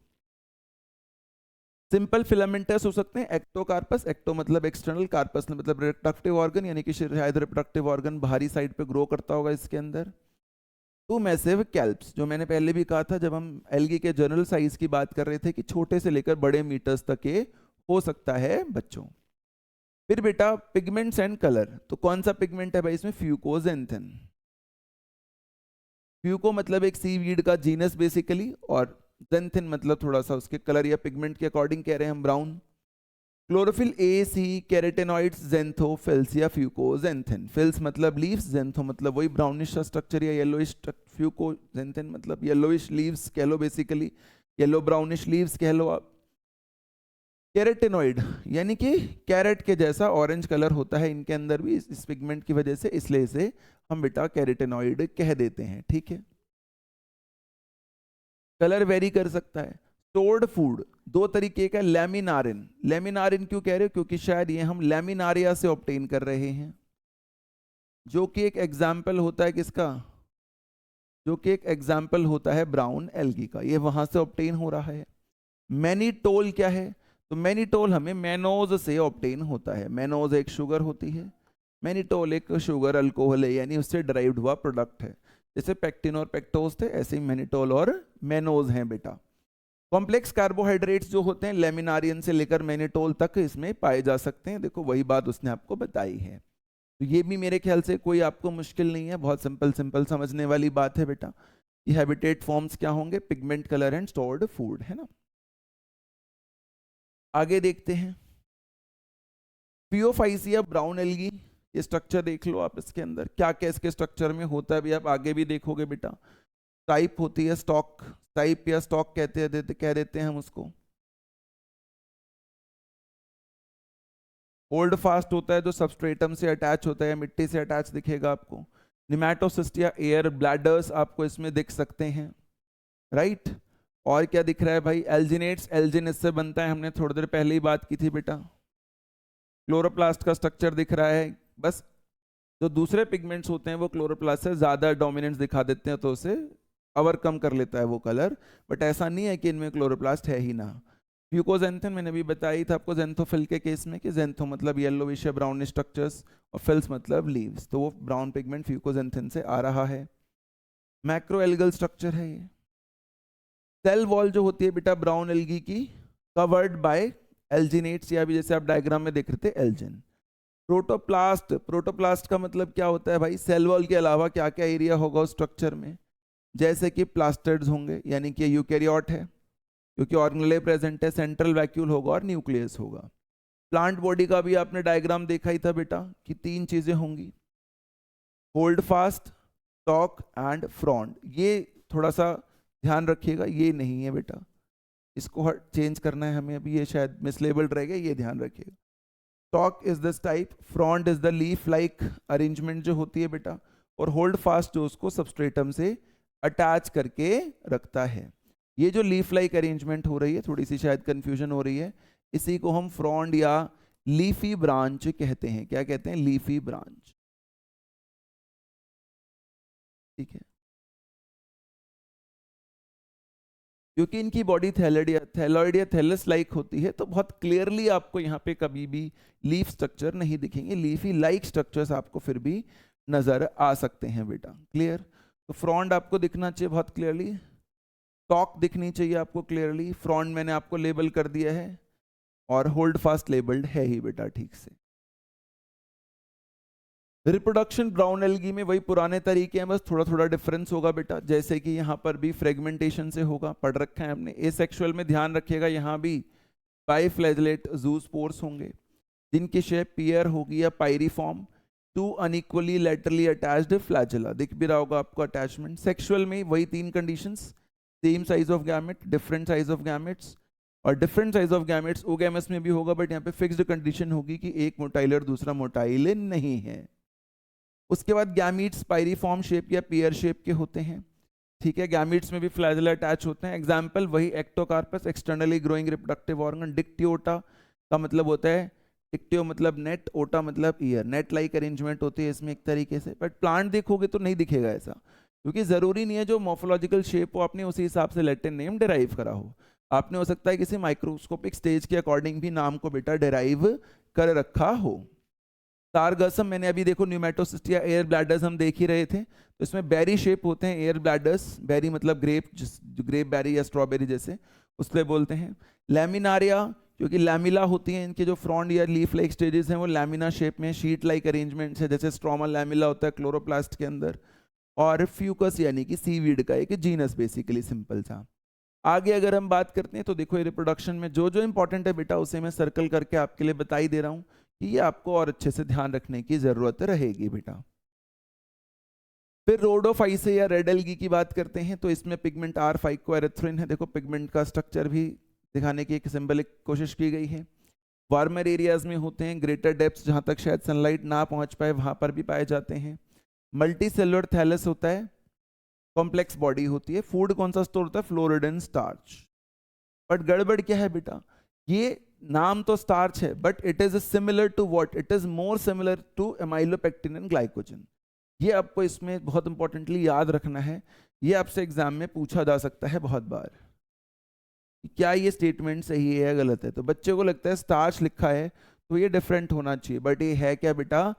सिंपल फिलामेंटस हो सकते हैं, एक्टोकार्पस, एक्टो मतलब एक्सटर्नल, कार्पस मतलब रिप्रोडक्टिव ऑर्गन, यानी कि शायद रिप्रोडक्टिव ऑर्गन बाहरी साइड पे ग्रो करता होगा इसके अंदर। टू मैसिव कैल्प्स, जो मैंने पहले भी कहा था जब हम एल्गी के जनरल साइज की बात कर रहे थे कि छोटे से लेकर बड़े मीटर्स तक के हो सकता है बच्चों। फिर बेटा पिगमेंट्स एंड कलर, तो कौन सा पिगमेंट है भाई इसमें, फ्यूकोजेंथिन। फ्यूको मतलब एक सीवीड का जीनस बेसिकली, और जेंथिन मतलब थोड़ा सा उसके कलर या पिगमेंट के अकॉर्डिंग कह रहे हैं हम brown. Chlorophyll A C कैरेटेनॉइड्स xanthophylls या फ्यूकोजेंथिन। फिल्स मतलब लीव्स, जेंथो मतलब वही ब्राउनिश स्ट्रक्चर या येलोइश, फ्यूकोजेंथिन मतलब येलोइश लीव्स कह लो, बेसिकली येलो ब्राउनिश लीव्स कह लो आप। कैरेटेनॉइड यानी कि कैरेट के जैसा ऑरेंज कलर होता है इनके अंदर भी इस पिगमेंट की वजह से, इसलिए इसे हम बेटा कैरेटेनॉइड कह देते हैं, ठीक है। कलर वेरी कर सकता है। स्टोर्ड फूड दो तरीके का, लैमिनारिन। लैमिनारिन क्यों कह रहे हो, क्योंकि शायद ये हम लैमिनारिया से ऑब्टेन कर रहे हैं, जो कि एक एग्जाम्पल होता है किसका, जो कि एक एग्जाम्पल होता है ब्राउन एल्गी का, ये वहां से ऑब्टेन हो रहा है। मैनीटोल क्या है, तो मैनीटोल हमें मैनोज से ऑब्टेन होता है। मैनोज एक शुगर होती है, मैनीटोल एक शुगर अल्कोहल है, यानी उससे डराइव्ड हुआ प्रोडक्ट है। जैसे पेक्टिन और पेक्टोज थे, ऐसे ही मैनीटोल और मैनोज हैं बेटा। कॉम्प्लेक्स कार्बोहाइड्रेट्स जो होते हैं लेमिनारियन से लेकर मैनीटोल तक इसमें पाए जा सकते हैं, देखो वही बात उसने आपको बताई है। तो ये भी मेरे ख्याल से कोई आपको मुश्किल नहीं है, बहुत सिंपल सिंपल समझने वाली बात है बेटा। ये हैबिटेट फॉर्म्स क्या होंगे, pigment, colour and stored food, है ना। आगे देखते हैं, पियोफाइसिया ब्राउन एल्गी, ये स्ट्रक्चर देख लो आप, इसके अंदर क्या क्या इसके स्ट्रक्चर में होता है भी आप आगे भी देखोगे बेटा। टाइप होती है स्टॉक, टाइप या स्टॉक कहते हैं, कह देते हैं हम उसको। होल्ड फास्ट होता है जो सबस्ट्रेटम से अटैच होता है, मिट्टी से अटैच दिखेगा आपको। निमैटोसिस्ट या एयर ब्लैडर्स आपको इसमें दिख सकते हैं, राइट। और क्या दिख रहा है भाई, एल्जिनेट्स, एल्जिन इससे बनता है, हमने थोड़ी देर पहले ही बात की थी बेटा। क्लोरोप्लास्ट का स्ट्रक्चर दिख रहा है, बस जो दूसरे पिगमेंट्स होते हैं वो क्लोरोप्लास्ट से ज्यादा डोमिनेंस दिखा देते हैं, तो उसे ओवरकम कर लेता है वो कलर, बट ऐसा नहीं है कि इनमें क्लोरोप्लास्ट है ही ना। फ्यूकोजेंथिन मैंने भी बताई था आपको जेंथोफिल के केस में, कि जेंथो मतलब येलोविश या ब्राउन स्ट्रक्चर्स, और फिल्स मतलब लीव्स, तो वो ब्राउन पिगमेंट फ्यूकोजेंथिन से आ रहा है। मैक्रो एल्गल स्ट्रक्चर है ये। सेल वॉल जो होती है बेटा ब्राउन एल्गी की, कवर्ड बाय एल्जिनेट्स, या भी जैसे आप डायग्राम में देख रहे थे एल्जिन। प्रोटोप्लास्ट, प्रोटोप्लास्ट का मतलब क्या होता है भाई, सेल वॉल के अलावा क्या क्या एरिया होगा उस स्ट्रक्चर में, जैसे कि प्लास्टिड्स होंगे, यानी कि यूकैरियोट है क्योंकि ऑर्गेनेल प्रेजेंट है, सेंट्रल वैक्यूल होगा और न्यूक्लियस होगा। प्लांट बॉडी का भी आपने डायग्राम देखा ही था बेटा कि तीन चीजें होंगी, hold fast, talk and frond. ये थोड़ा सा ध्यान रखिएगा, ये नहीं है बेटा, इसको चेंज करना है हमें अभी, ये शायद मिसलेबल्ड रहेगा, ये ध्यान रखिएगा। Talk is this type, frond is the leaf like arrangement जो होती है बेटा, और होल्ड फास्ट जो उसको सबस्ट्रेटम से अटैच करके रखता है। ये जो लीफ लाइक अरेंजमेंट हो रही है, थोड़ी सी शायद कंफ्यूजन हो रही है, इसी को हम फ्रॉन्ड या लीफी ब्रांच कहते हैं। क्या कहते हैं, लीफी ब्रांच, ठीक है। क्योंकि इनकी बॉडी थैलॉइड या थैलस लाइक होती है, तो बहुत क्लियरली आपको यहाँ पे कभी भी लीफ स्ट्रक्चर नहीं दिखेंगे, लीफी लाइक स्ट्रक्चर्स आपको फिर भी नजर आ सकते हैं बेटा, क्लियर। तो फ्रॉन्ड आपको दिखना चाहिए बहुत क्लियरली, टॉक दिखनी चाहिए आपको क्लियरली, फ्रॉन्ड मैंने आपको लेबल कर दिया है, और होल्ड फास्ट लेबल्ड है ही बेटा ठीक से। रिप्रोडक्शन ब्राउन एल्गी में वही पुराने तरीके हैं, बस थोड़ा थोड़ा डिफरेंस होगा बेटा, जैसे कि यहाँ पर भी फ्रेगमेंटेशन से होगा, पढ़ रखा है हमने। एसेक्सुअल में ध्यान रखिएगा, यहाँ भी बाइफ्लैजेलेट जूस्पोर्स होंगे जिनकी शेप पियर होगी या pyriform, two unequally laterally attached flagella, दिख भी रहा होगा आपको अटैचमेंट। सेक्सुअल में वही तीन conditions, same size of gamete, different size of gametes, और different size of gametes oogamous में भी होगा, बट यहाँ पे फिक्स्ड कंडीशन होगी कि एक मोटाइल और दूसरा मोटाइल नहीं है। उसके बाद गैमीट्स पायरीफॉर्म शेप या पियर शेप के होते हैं, ठीक है। गैमीट्स में भी फ्लैजेला अटैच होते हैं, एग्जाम्पल वही Ectocarpus, externally growing reproductive organ. Dictyota का मतलब होता है, डिक्टियो मतलब नेट, ओटा मतलब ईयर, नेट लाइक अरेंजमेंट होती है इसमें एक तरीके से, बट प्लांट देखोगे तो नहीं दिखेगा ऐसा, क्योंकि जरूरी नहीं है जो मॉर्फोलॉजिकल शेप हो आपने उसी हिसाब से लैटिन नेम डिराइव करा हो। आपने हो सकता है किसी माइक्रोस्कोपिक स्टेज के अकॉर्डिंग भी नाम को बेटा डिराइव कर रखा हो। सारगसम मैंने अभी देखो न्यूमेटोसिस्ट या एयर ब्लैडर्स हम देख ही रहे थे, तो इसमें बेरी शेप होते हैं एयर ब्लैडर्स, बेरी मतलब ग्रेप, ग्रेप बेरी या स्ट्रॉबेरी जैसे, उससे बोलते हैं। लैमिनारिया, क्योंकि लैमिला होती हैं इनके जो फ्रॉन्ड या लीफ लाइक स्टेजेस हैं वो लैमिना शेप में, शीट लाइक अरेंजमेंट्स है, जैसे स्ट्रोमा लैमिला होता है क्लोरोप्लास्ट के अंदर। और फ्यूकस यानी कि सीवीड का एक जीनस बेसिकली, सिंपल सा। आगे अगर हम बात करते हैं तो देखो ये रिप्रोडक्शन में जो जो इंपॉर्टेंट है बेटा उसे मैं सर्कल करके आपके लिए बता ही दे रहा हूँ कि ये आपको और अच्छे से ध्यान रखने की जरूरत रहेगी बेटा। फिर रोडोफाइसे या रेड एल्गी की बात करते हैं, तो इसमें पिगमेंट आर फाइकोएरिथ्रिन है। देखो पिगमेंट का स्ट्रक्चर भी दिखाने की एक सिंबलिक कोशिश की गई है। वार्मर एरियाज में होते हैं, ग्रेटर डेप्थ जहां तक शायद सनलाइट ना पहुंच पाए वहां पर भी पाए जाते हैं। मल्टी सेलुलर थैलस होता है, कॉम्प्लेक्स बॉडी होती है। फूड कौन सा स्टोर होता है? फ्लोरिडन स्टार्च। बट गड़बड़ क्या है बेटा, ये नाम तो स्टार्च है but it is similar to what, it is more similar to amylopectin and glycogen. ये आपको इसमें बहुत इंपॉर्टेंटली याद रखना है, ये आपसे एग्जाम में पूछा जा सकता है बहुत बार, क्या ये स्टेटमेंट सही है या गलत है। तो बच्चे को लगता है स्टार्च लिखा है तो ये डिफरेंट होना चाहिए, बट ये है क्या बेटा?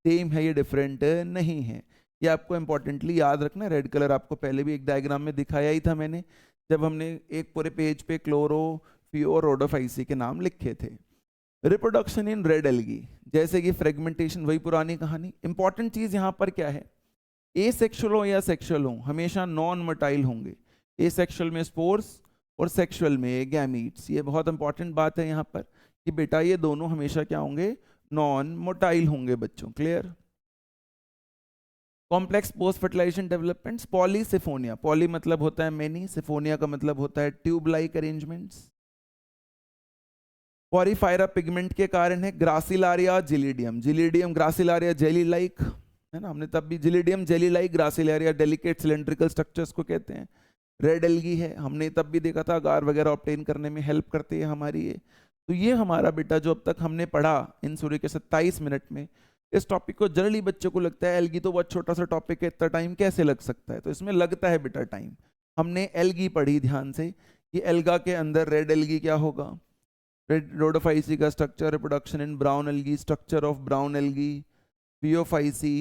सेम है, ये डिफरेंट नहीं है। ये आपको इंपॉर्टेंटली याद रखना। रेड कलर आपको पहले भी एक डायग्राम में दिखाया ही था मैंने, जब हमने एक पूरे पेज पे क्लोरो फियो रोडोफाइसी के नाम लिखे थे। रिप्रोडक्शन इन रेड एल्गी, जैसे कि फ्रेगमेंटेशन, वही पुरानी कहानी। इंपॉर्टेंट चीज यहाँ पर क्या है, ए सेक्शुअल हो या सेक्शुअल हो हमेशा नॉन मोटाइल होंगे। ए सेक्शुअल में स्पोर्स और सेक्शुअल में गैमीट्स। ये बहुत इंपॉर्टेंट बात है यहाँ पर कि बेटा ये दोनों हमेशा क्या होंगे? नॉन मोटाइल होंगे बच्चों। Clear? Complex post fertilization developments, polysiphonia, poly मतलब होता है मेनी, सिफोनिया का मतलब होता है tube like arrangements. Porphyra pigment के कारण है। ग्रासिलारिया जिलिडियम, जिलिडियम ग्रासिलारिया जेली लाइक है ना, हमने तब भी Gelidium jelly like, Gracilaria delicate cylindrical structures को कहते हैं। रेड एल्गी है, हमने तब भी देखा था अगार वगैरह ऑब्टेन करने में हेल्प करती है हमारी ये। तो ये हमारा बेटा जो अब तक हमने पढ़ा इन सूर्य के 27 मिनट में, इस टॉपिक को जनरली बच्चों को लगता है एल्गी तो बहुत छोटा सा टॉपिक है, इतना टाइम कैसे लग सकता है, तो इसमें लगता है बेटा टाइम। हमने एल्गी पढ़ी ध्यान से, ये एल्गा के अंदर रेड एल्गी क्या होगा, रेड रोडोफाइसी का structure, reproduction in brown algae, structure of brown algae, Phaeophyceae,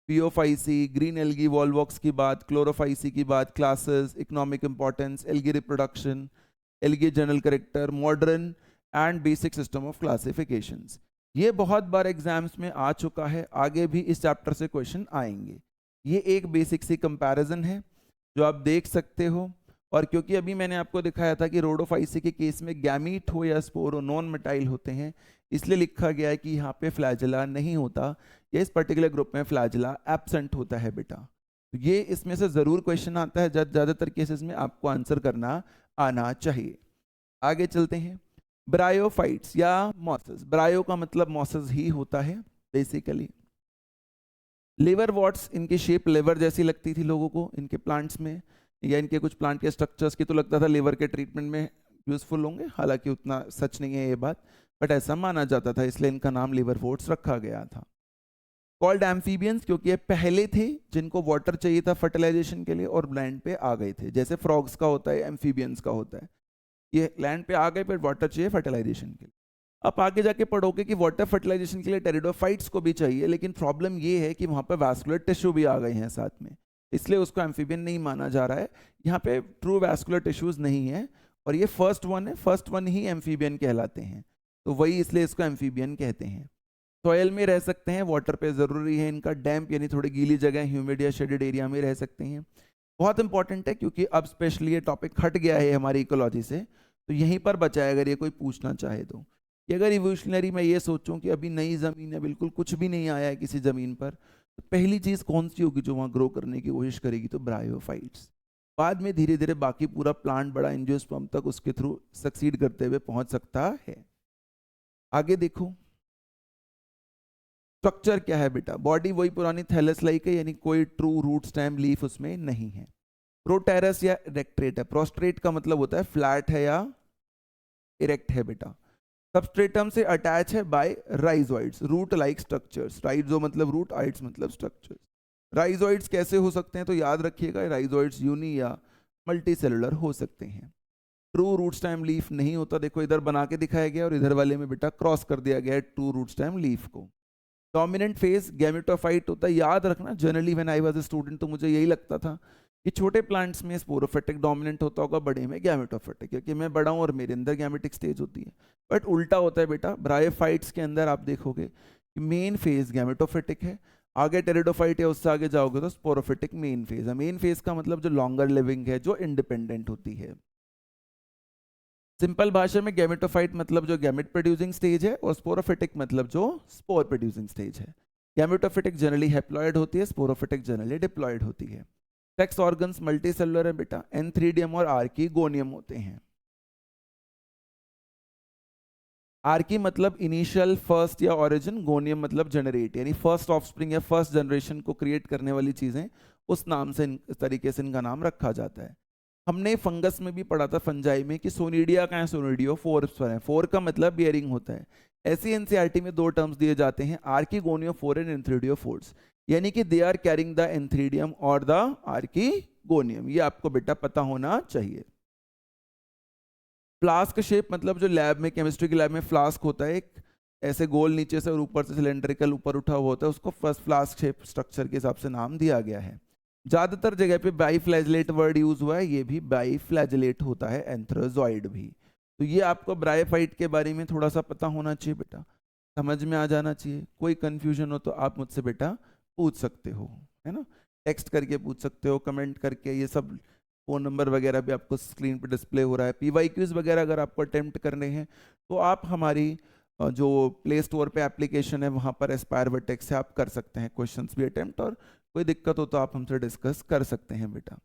Phaeophyceae, green algae Volvox की बात, क्लोरोफाइसी की बात, classes, economic importance, algae reproduction, algae general character, modern and basic system of classifications. ये बहुत बार exams में आ चुका है, आगे भी इस चैप्टर से क्वेश्चन आएंगे। ये एक बेसिक सी कंपैरिजन है जो आप देख सकते हो। और क्योंकि अभी मैंने आपको दिखाया था कि रोडोफाइसी के केस में गैमीट हो या स्पोर हो नॉन मेटाइल होते हैं, इसलिए लिखा गया है कि यहाँ पे फ्लैजिला नहीं होता, या इस पर्टिकुलर ग्रुप में फ्लैजिला एब्सेंट होता है बेटा। तो ये इसमें से जरूर क्वेश्चन आता है, ज्यादातर केसेस में आपको आंसर करना आना चाहिए। आगे चलते हैं। ब्रायोफाइट्स या मॉसेस, ब्रायो का मतलब मॉसेस ही होता है बेसिकली। लिवर वॉट्स, इनकी शेप लिवर जैसी लगती थी लोगों को इनके प्लांट्स में, या इनके कुछ प्लांट के स्ट्रक्चर्स की तो लगता था लिवर के ट्रीटमेंट में यूजफुल होंगे, हालांकि उतना सच नहीं है ये बात, बट ऐसा माना जाता था, इसलिए इनका नाम लिवर वॉट्स रखा गया था। कॉल्ड एम्फीबियंस, क्योंकि ये पहले थे जिनको वाटर चाहिए था फर्टिलाइजेशन के लिए और लैंड पे आ गए थे, जैसे फ्रॉग्स का होता है, एम्फीबियंस का होता है, ये लैंड पे आ गए पर वाटर चाहिए फर्टिलाइजेशन के लिए। आप आगे जाके पढ़ोगे कि वाटर फर्टिलाइजेशन के लिए टेरिडोफाइट्स को भी चाहिए, लेकिन प्रॉब्लम ये है कि वहां पर वैस्कुलर टिश्यू भी आ गए हैं साथ में, इसलिए उसको एम्फीबियन नहीं माना जा रहा है। यहाँ पे ट्रू वैस्कुलर टिश्यूज नहीं है, और ये फर्स्ट वन है, फर्स्ट वन ही एम्फीबियन कहलाते हैं, तो वही इसलिए इसको एम्फीबियन कहते हैं। सॉयल में रह सकते हैं, वाटर पे जरूरी है इनका, डैम्प यानी थोड़ी गीली जगह, ह्यूमिड या शेडेड एरिया में रह सकते हैं। बहुत इंपॉर्टेंट है क्योंकि अब स्पेशली ये टॉपिक हट गया है हमारी इकोलॉजी से, तो यहीं पर बचा है अगर ये कोई पूछना चाहे तो। कि अगर इवोल्यूशनरी में ये सोचूं कि अभी नई ज़मीन है, बिल्कुल कुछ भी नहीं आया है किसी ज़मीन पर, तो पहली चीज़ कौन सी होगी जो वहाँ ग्रो करने की कोशिश करेगी? तो ब्रायोफाइट्स। बाद में धीरे धीरे बाकी पूरा प्लांट बड़ा एंजियोस्पर्म तक उसके थ्रू सक्सीड करते हुए पहुंच सकता है। आगे देखो स्ट्रक्चर क्या है बेटा, बॉडी वही पुरानी थैलस लाइक है, यानी कोई ट्रू रूट स्टेम लीफ उसमें नहीं है। प्रोटेरस या इरेक्ट्रेट है, प्रोस्ट्रेट का मतलब होता है फ्लैट है या इरेक्ट है बेटा। सबस्ट्रेटम से अटैच है by rhizoids, root like structures, rhizo मतलब रूट, आइड्स मतलब स्ट्रक्चर्स। राइजोइड्स कैसे हो सकते हैं? तो याद रखिएगा राइजोइड्स यूनी या मल्टी सेलुलर हो सकते हैं। ट्रू रूट स्टेम लीफ नहीं होता, देखो इधर बना के दिखाया गया और इधर वाले में बेटा क्रॉस कर दिया गया है ट्रू रूट स्टेम लीफ को। डोमिनेंट फेज गैमेटोफाइट होता है, याद रखना generally when I was a student तो मुझे यही लगता था कि छोटे प्लांट्स में स्पोरोफिटिक डोमिनेंट होता होगा, बड़े में गैमेटोफिटिक, क्योंकि मैं बड़ा हूँ और मेरे अंदर गैमेटिक स्टेज होती है। बट उल्टा होता है बेटा, ब्रायोफाइट्स के अंदर आप देखोगे कि मेन फेज गैमेटोफिटिक है, आगे टेरिडोफाइट या उससे आगे जाओगे तो स्पोरोफिटिक मेन फेज है। मेन फेज का मतलब जो लॉन्गर लिविंग है, जो इंडिपेंडेंट होती है। सिंपल भाषा में गैमेटोफाइट मतलब जो गैमेट प्रोड्यूसिंग स्टेज है, और स्पोरोफिटिक मतलब जो स्पोर प्रोड्यूसिंग स्टेज है। गैमेटोफिटिक जनरली हैप्लॉइड होती है, स्पोरोफिटिक जनरली डिप्लॉइड होती है। सेक्स ऑर्गन्स मल्टी सेलुलर है बेटा, एंथ्रीडियम और आर्कीगोनियम होते हैं। आर्की मतलब इनिशियल, फर्स्ट या ओरिजिन, गोनियम मतलब जनरेट, यानी फर्स्ट ऑफस्प्रिंग या फर्स्ट जनरेशन को क्रिएट करने वाली चीजें, उस नाम से इस तरीके से इनका नाम रखा जाता है। हमने फंगस में भी पढ़ा था फंजाई में कि सोनिडिया का है, सोनिडियो फोर्स पर है, फोर का मतलब बियरिंग होता है। ऐसी एनसीईआरटी में दो टर्म्स दिए जाते हैं, archegoniophore and antheridiophores, यानी कि they are carrying the antheridium और द आर्कीगोनियम, ये आपको बेटा पता होना चाहिए। फ्लास्क शेप मतलब जो लैब में, केमिस्ट्री की लैब में फ्लास्क होता है, एक ऐसे गोल नीचे से और ऊपर से सिलेंड्रिकल ऊपर उठा हुआ होता है, उसको फर्स्ट फ्लास्क शेप स्ट्रक्चर के हिसाब से नाम दिया गया है। ज्यादातर जगह पे बाईफ्लैजिलेट वर्ड यूज हुआ है, ये भी बाईफ्लैजिलेट होता है, एंथ्रोजॉइड भी। तो ये आपको ब्रायोफाइट के बारे में थोड़ा सा पता होना चाहिए बेटा, समझ में आ जाना चाहिए। कोई कंफ्यूजन हो तो आप मुझसे बेटा पूछ सकते हो, है ना, टेक्स्ट करके पूछ सकते हो, कमेंट करके, ये सब फ़ोन नंबर वगैरह भी आपको स्क्रीन पे डिस्प्ले हो रहा है। पीवाईक्यूज वगैरह अगर आपको अटेम्प्ट करने हैं तो आप हमारी जो प्ले स्टोर पे एप्लीकेशन है वहाँ पर एस्पायर वर्टेक्स से आप कर सकते हैं क्वेश्चंस भी अटेम्प्ट, और कोई दिक्कत हो तो आप हमसे डिस्कस कर सकते हैं बेटा।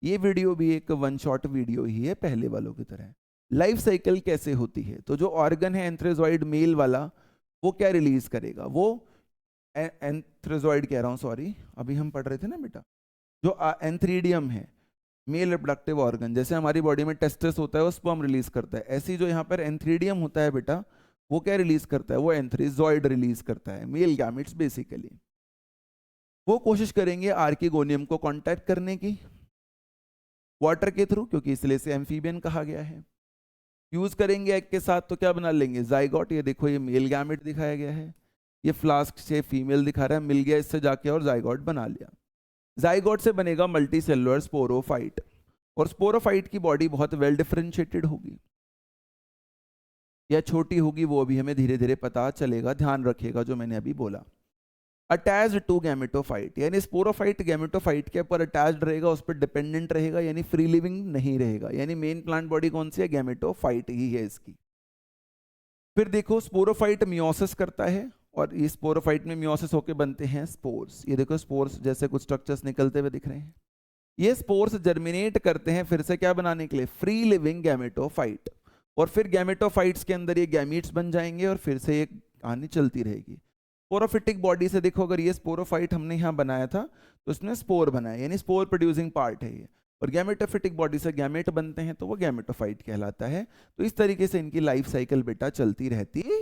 ये वीडियो भी एक वन शॉट वीडियो ही है पहले वालों की तरह। लाइफ साइकिल कैसे होती है, तो जो ऑर्गन है एंथ्रेजॉइड मेल वाला, वो क्या रिलीज करेगा, वो एंथ्रेजॉइड कह रहा हूँ सॉरी, अभी हम पढ़ रहे थे ना बेटा, जो एंथ्रीडियम है मेल रिप्रोडक्टिव ऑर्गन, जैसे हमारी बॉडी में टेस्टिस होता है वो स्पर्म रिलीज करता है, ऐसी जो यहाँ पर एंथ्रीडियम होता है बेटा, वो क्या रिलीज करता है, वो एंथ्रीजॉइड रिलीज करता है, मेल गैमेट्स बेसिकली। वो कोशिश करेंगे आर्कीगोनियम को कांटेक्ट करने की वाटर के थ्रू, क्योंकि इसलिए से एम्फीबियन कहा गया है। यूज करेंगे एग के साथ तो क्या बना लेंगे, जाइगोट। ये देखो ये मेल गैमेट दिखाया गया है, ये फ्लास्क से फीमेल दिखा रहा है, मिल गया इससे जाके और जाइगोट बना लिया। जाइगोट से बनेगा मल्टी सेलुलर स्पोरोफाइट, और स्पोरोफाइट की बॉडी बहुत वेल डिफरेंशिएटेड होगी या छोटी होगी, वो अभी हमें धीरे धीरे पता चलेगा, ध्यान रखिएगा जो मैंने अभी बोला। अटैच्ड टू गैमेटोफाइट, यानी स्पोरोफाइट गैमेटोफाइट के ऊपर अटैच्ड रहेगा, उस पर डिपेंडेंट रहेगा, यानी फ्री लिविंग नहीं रहेगा, यानी मेन प्लांट बॉडी कौन सी है, गैमेटोफाइट ही है इसकी। फिर देखो स्पोरोफाइट मियोसिस करता है, और ये स्पोरोफाइट में मियोसिस होकर बनते हैं स्पोर्स। ये देखो स्पोर्स जैसे कुछ स्ट्रक्चर्स निकलते हुए दिख रहे हैं, ये स्पोर्स जर्मिनेट करते हैं फिर से क्या बनाने के लिए, फ्री लिविंग गैमेटोफाइट, और फिर गैमेटोफाइट्स के अंदर ये गैमीट्स बन जाएंगे, और फिर से ये कहानी चलती रहेगी। स्पोरोफिटिक बॉडी से देखो, अगर ये स्पोरोफाइट हमने यहाँ बनाया था तो इसमें स्पोर बनाया, यानी स्पोर प्रोड्यूसिंग पार्ट है ये, और गैमेटोफिटिक बॉडी से गैमेट बनते हैं तो वो गैमेटोफाइट कहलाता है। तो इस तरीके से इनकी लाइफ साइकिल बेटा चलती रहती है।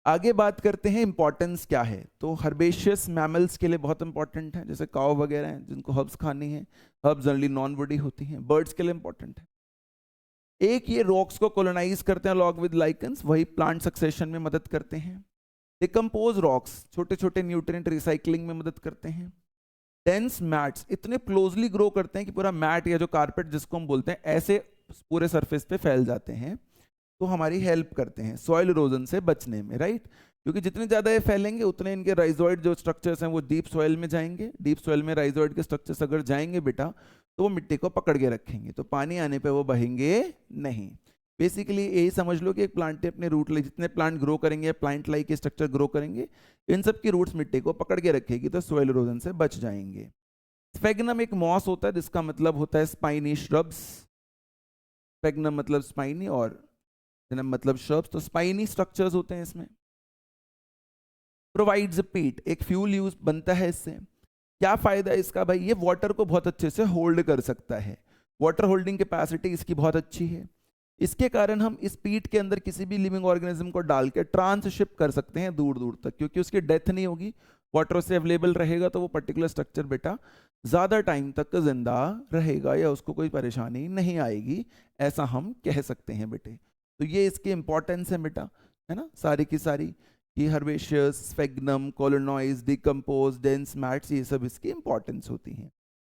आगे बात करते हैं इंपॉर्टेंस क्या है, तो हर्बेशियस मैमल्स के लिए बहुत इंपॉर्टेंट है, जैसे काव वगैरह हैं जिनको हर्ब्स खानी है, हर्ब्स जनरली नॉन वुडी होती हैं, बर्ड्स के लिए इंपॉर्टेंट है। एक ये रॉक्स को कोलोनाइज करते हैं अलॉन्ग विद लाइकेंस, वही प्लांट सक्सेशन में मदद करते हैं। डिकम्पोज रॉक्स छोटे छोटे न्यूट्रिएंट रिसाइकलिंग में मदद करते हैं। डेंस मैट्स इतने क्लोजली ग्रो करते हैं कि पूरा मैट या जो कारपेट जिसको हम बोलते हैं ऐसे पूरे सरफेस पे फैल जाते हैं, तो हमारी हेल्प करते हैं सॉइल इरोजन से बचने में, राइट, क्योंकि जितने ज़्यादा ये फैलेंगे उतने इनके राइजोइड जो स्ट्रक्चर्स हैं वो डीप सॉइल में जाएंगे, डीप सॉइल में राइजोइड के स्ट्रक्चर्स अगर जाएंगे बेटा तो वो मिट्टी को पकड़ के रखेंगे, तो पानी आने पे वो बहेंगे नहीं। बेसिकली यही समझ लो कि एक प्लांट अपने रूट लाई, जितने प्लांट ग्रो करेंगे, प्लांट लाई के स्ट्रक्चर ग्रो करेंगे, इन सब की रूट्स मिट्टी को पकड़ के रखेगी, तो सॉइल इरोजन से बच जाएंगे। स्फेगनम एक मॉस होता है जिसका मतलब होता है स्पाइनी श्रब्स, स्फेगनम मतलब स्पाइनी और मतलब श्रब्स, तो स्पाइनी स्ट्रक्चर्स होते हैं इसमें। प्रोवाइड्स पीट, एक फ्यूल यूज बनता है इससे। क्या फायदा है इसका भाई, ये वाटर को बहुत अच्छे से होल्ड कर सकता है, वाटर होल्डिंग कैपेसिटी इसकी बहुत अच्छी है। इसके कारण हम इस पीट के अंदर किसी भी लिविंग ऑर्गेनिज्म को डाल के ट्रांसशिप कर सकते हैं दूर दूर तक, क्योंकि उसकी डेथ नहीं होगी, वाटर से अवेलेबल रहेगा, तो वो पर्टिकुलर स्ट्रक्चर बेटा ज़्यादा टाइम तक जिंदा रहेगा या उसको कोई परेशानी नहीं आएगी, ऐसा हम कह सकते हैं बेटे। तो ये इसकी इंपॉर्टेंस है बेटा, है ना, सारी की सारी, कि herbaceous, Sphagnum, colonise, decompose, dense mats, ये सब इसकी इंपॉर्टेंस होती हैं।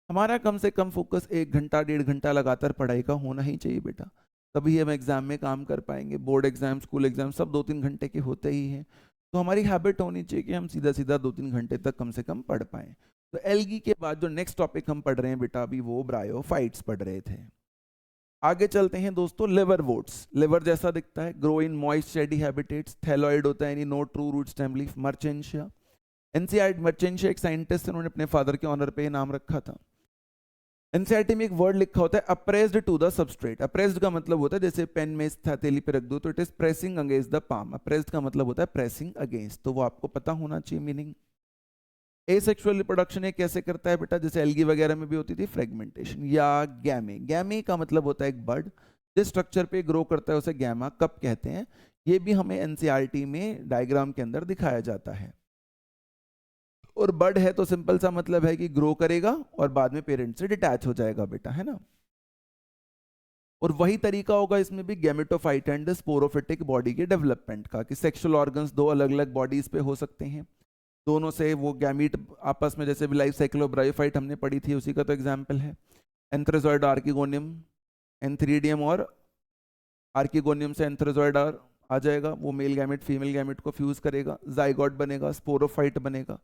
हमारा कम से कम फोकस 1 घंटा 1.5 घंटा लगातार पढ़ाई का होना ही चाहिए बेटा, तभी हम एग्जाम में काम कर पाएंगे। बोर्ड एग्जाम, स्कूल एग्जाम सब 2-3 घंटे के होते ही हैं, तो हमारी हैबिट होनी चाहिए कि हम सीधा सीधा 2-3 घंटे तक कम से कम पढ़ पाएं। तो एल्गी के बाद जो नेक्स्ट टॉपिक हम पढ़ रहे हैं बेटा अभी, वो ब्रायोफाइट्स पढ़ रहे थे। आगे चलते हैं दोस्तों, लिवरवोर्ट्स। लिवर जैसा दिखता है, grow in moist shady habitats, thalloid होता है, यानी no true root stem leaf. Marchantia, NCERT Marchantia एक साइंटिस्ट, उन्होंने अपने फादर के ऑनर पे नाम रखा था। एनसीईआरटी में एक वर्ड लिखा होता है appressed to the substrate. Appressed का मतलब होता है जैसे पेन में इस हथेली पे रख दो तो it is pressing against the palm. Apprised का मतलब होता है प्रेसिंग अगेंस्ट, तो वो आपको पता होना चाहिए मीनिंग। एसेक्सुअल रिप्रोडक्शन ये कैसे करता है बेटा, जैसे एल्गी वगैरह में भी होती थी फ्रेगमेंटेशन। या गैमे, गैमे का मतलब होता है एक बर्ड, जिस स्ट्रक्चर पे ग्रो करता है उसे गैमा कप कहते हैं। ये भी हमें एनसीईआरटी में डायग्राम के अंदर दिखाया जाता है। और बर्ड है तो सिंपल सा मतलब है कि ग्रो करेगा और बाद में पेरेंट से डिटैच हो जाएगा बेटा, है ना। और वही तरीका होगा इसमें भी गैमेटोफाइट एंड स्पोरोफिटिक बॉडी के डेवलपमेंट का, कि सेक्सुअल ऑर्गन्स दो अलग अलग बॉडीज पे हो सकते हैं, दोनों से वो गैमीट आपस में, जैसे भी लाइफ साइकिल ऑफ ब्रायोफाइट हमने पढ़ी थी उसी का तो एग्जाम्पल है। एंथ्रेजॉइड आर्किगोनियम, एंथ्रीडियम और आर्किगोनियम से एंथ्रेजॉइड आ जाएगा, वो मेल गैमेट फीमेल गैमेट को फ्यूज करेगा, जाइगोट बनेगा, स्पोरोफाइट बनेगा,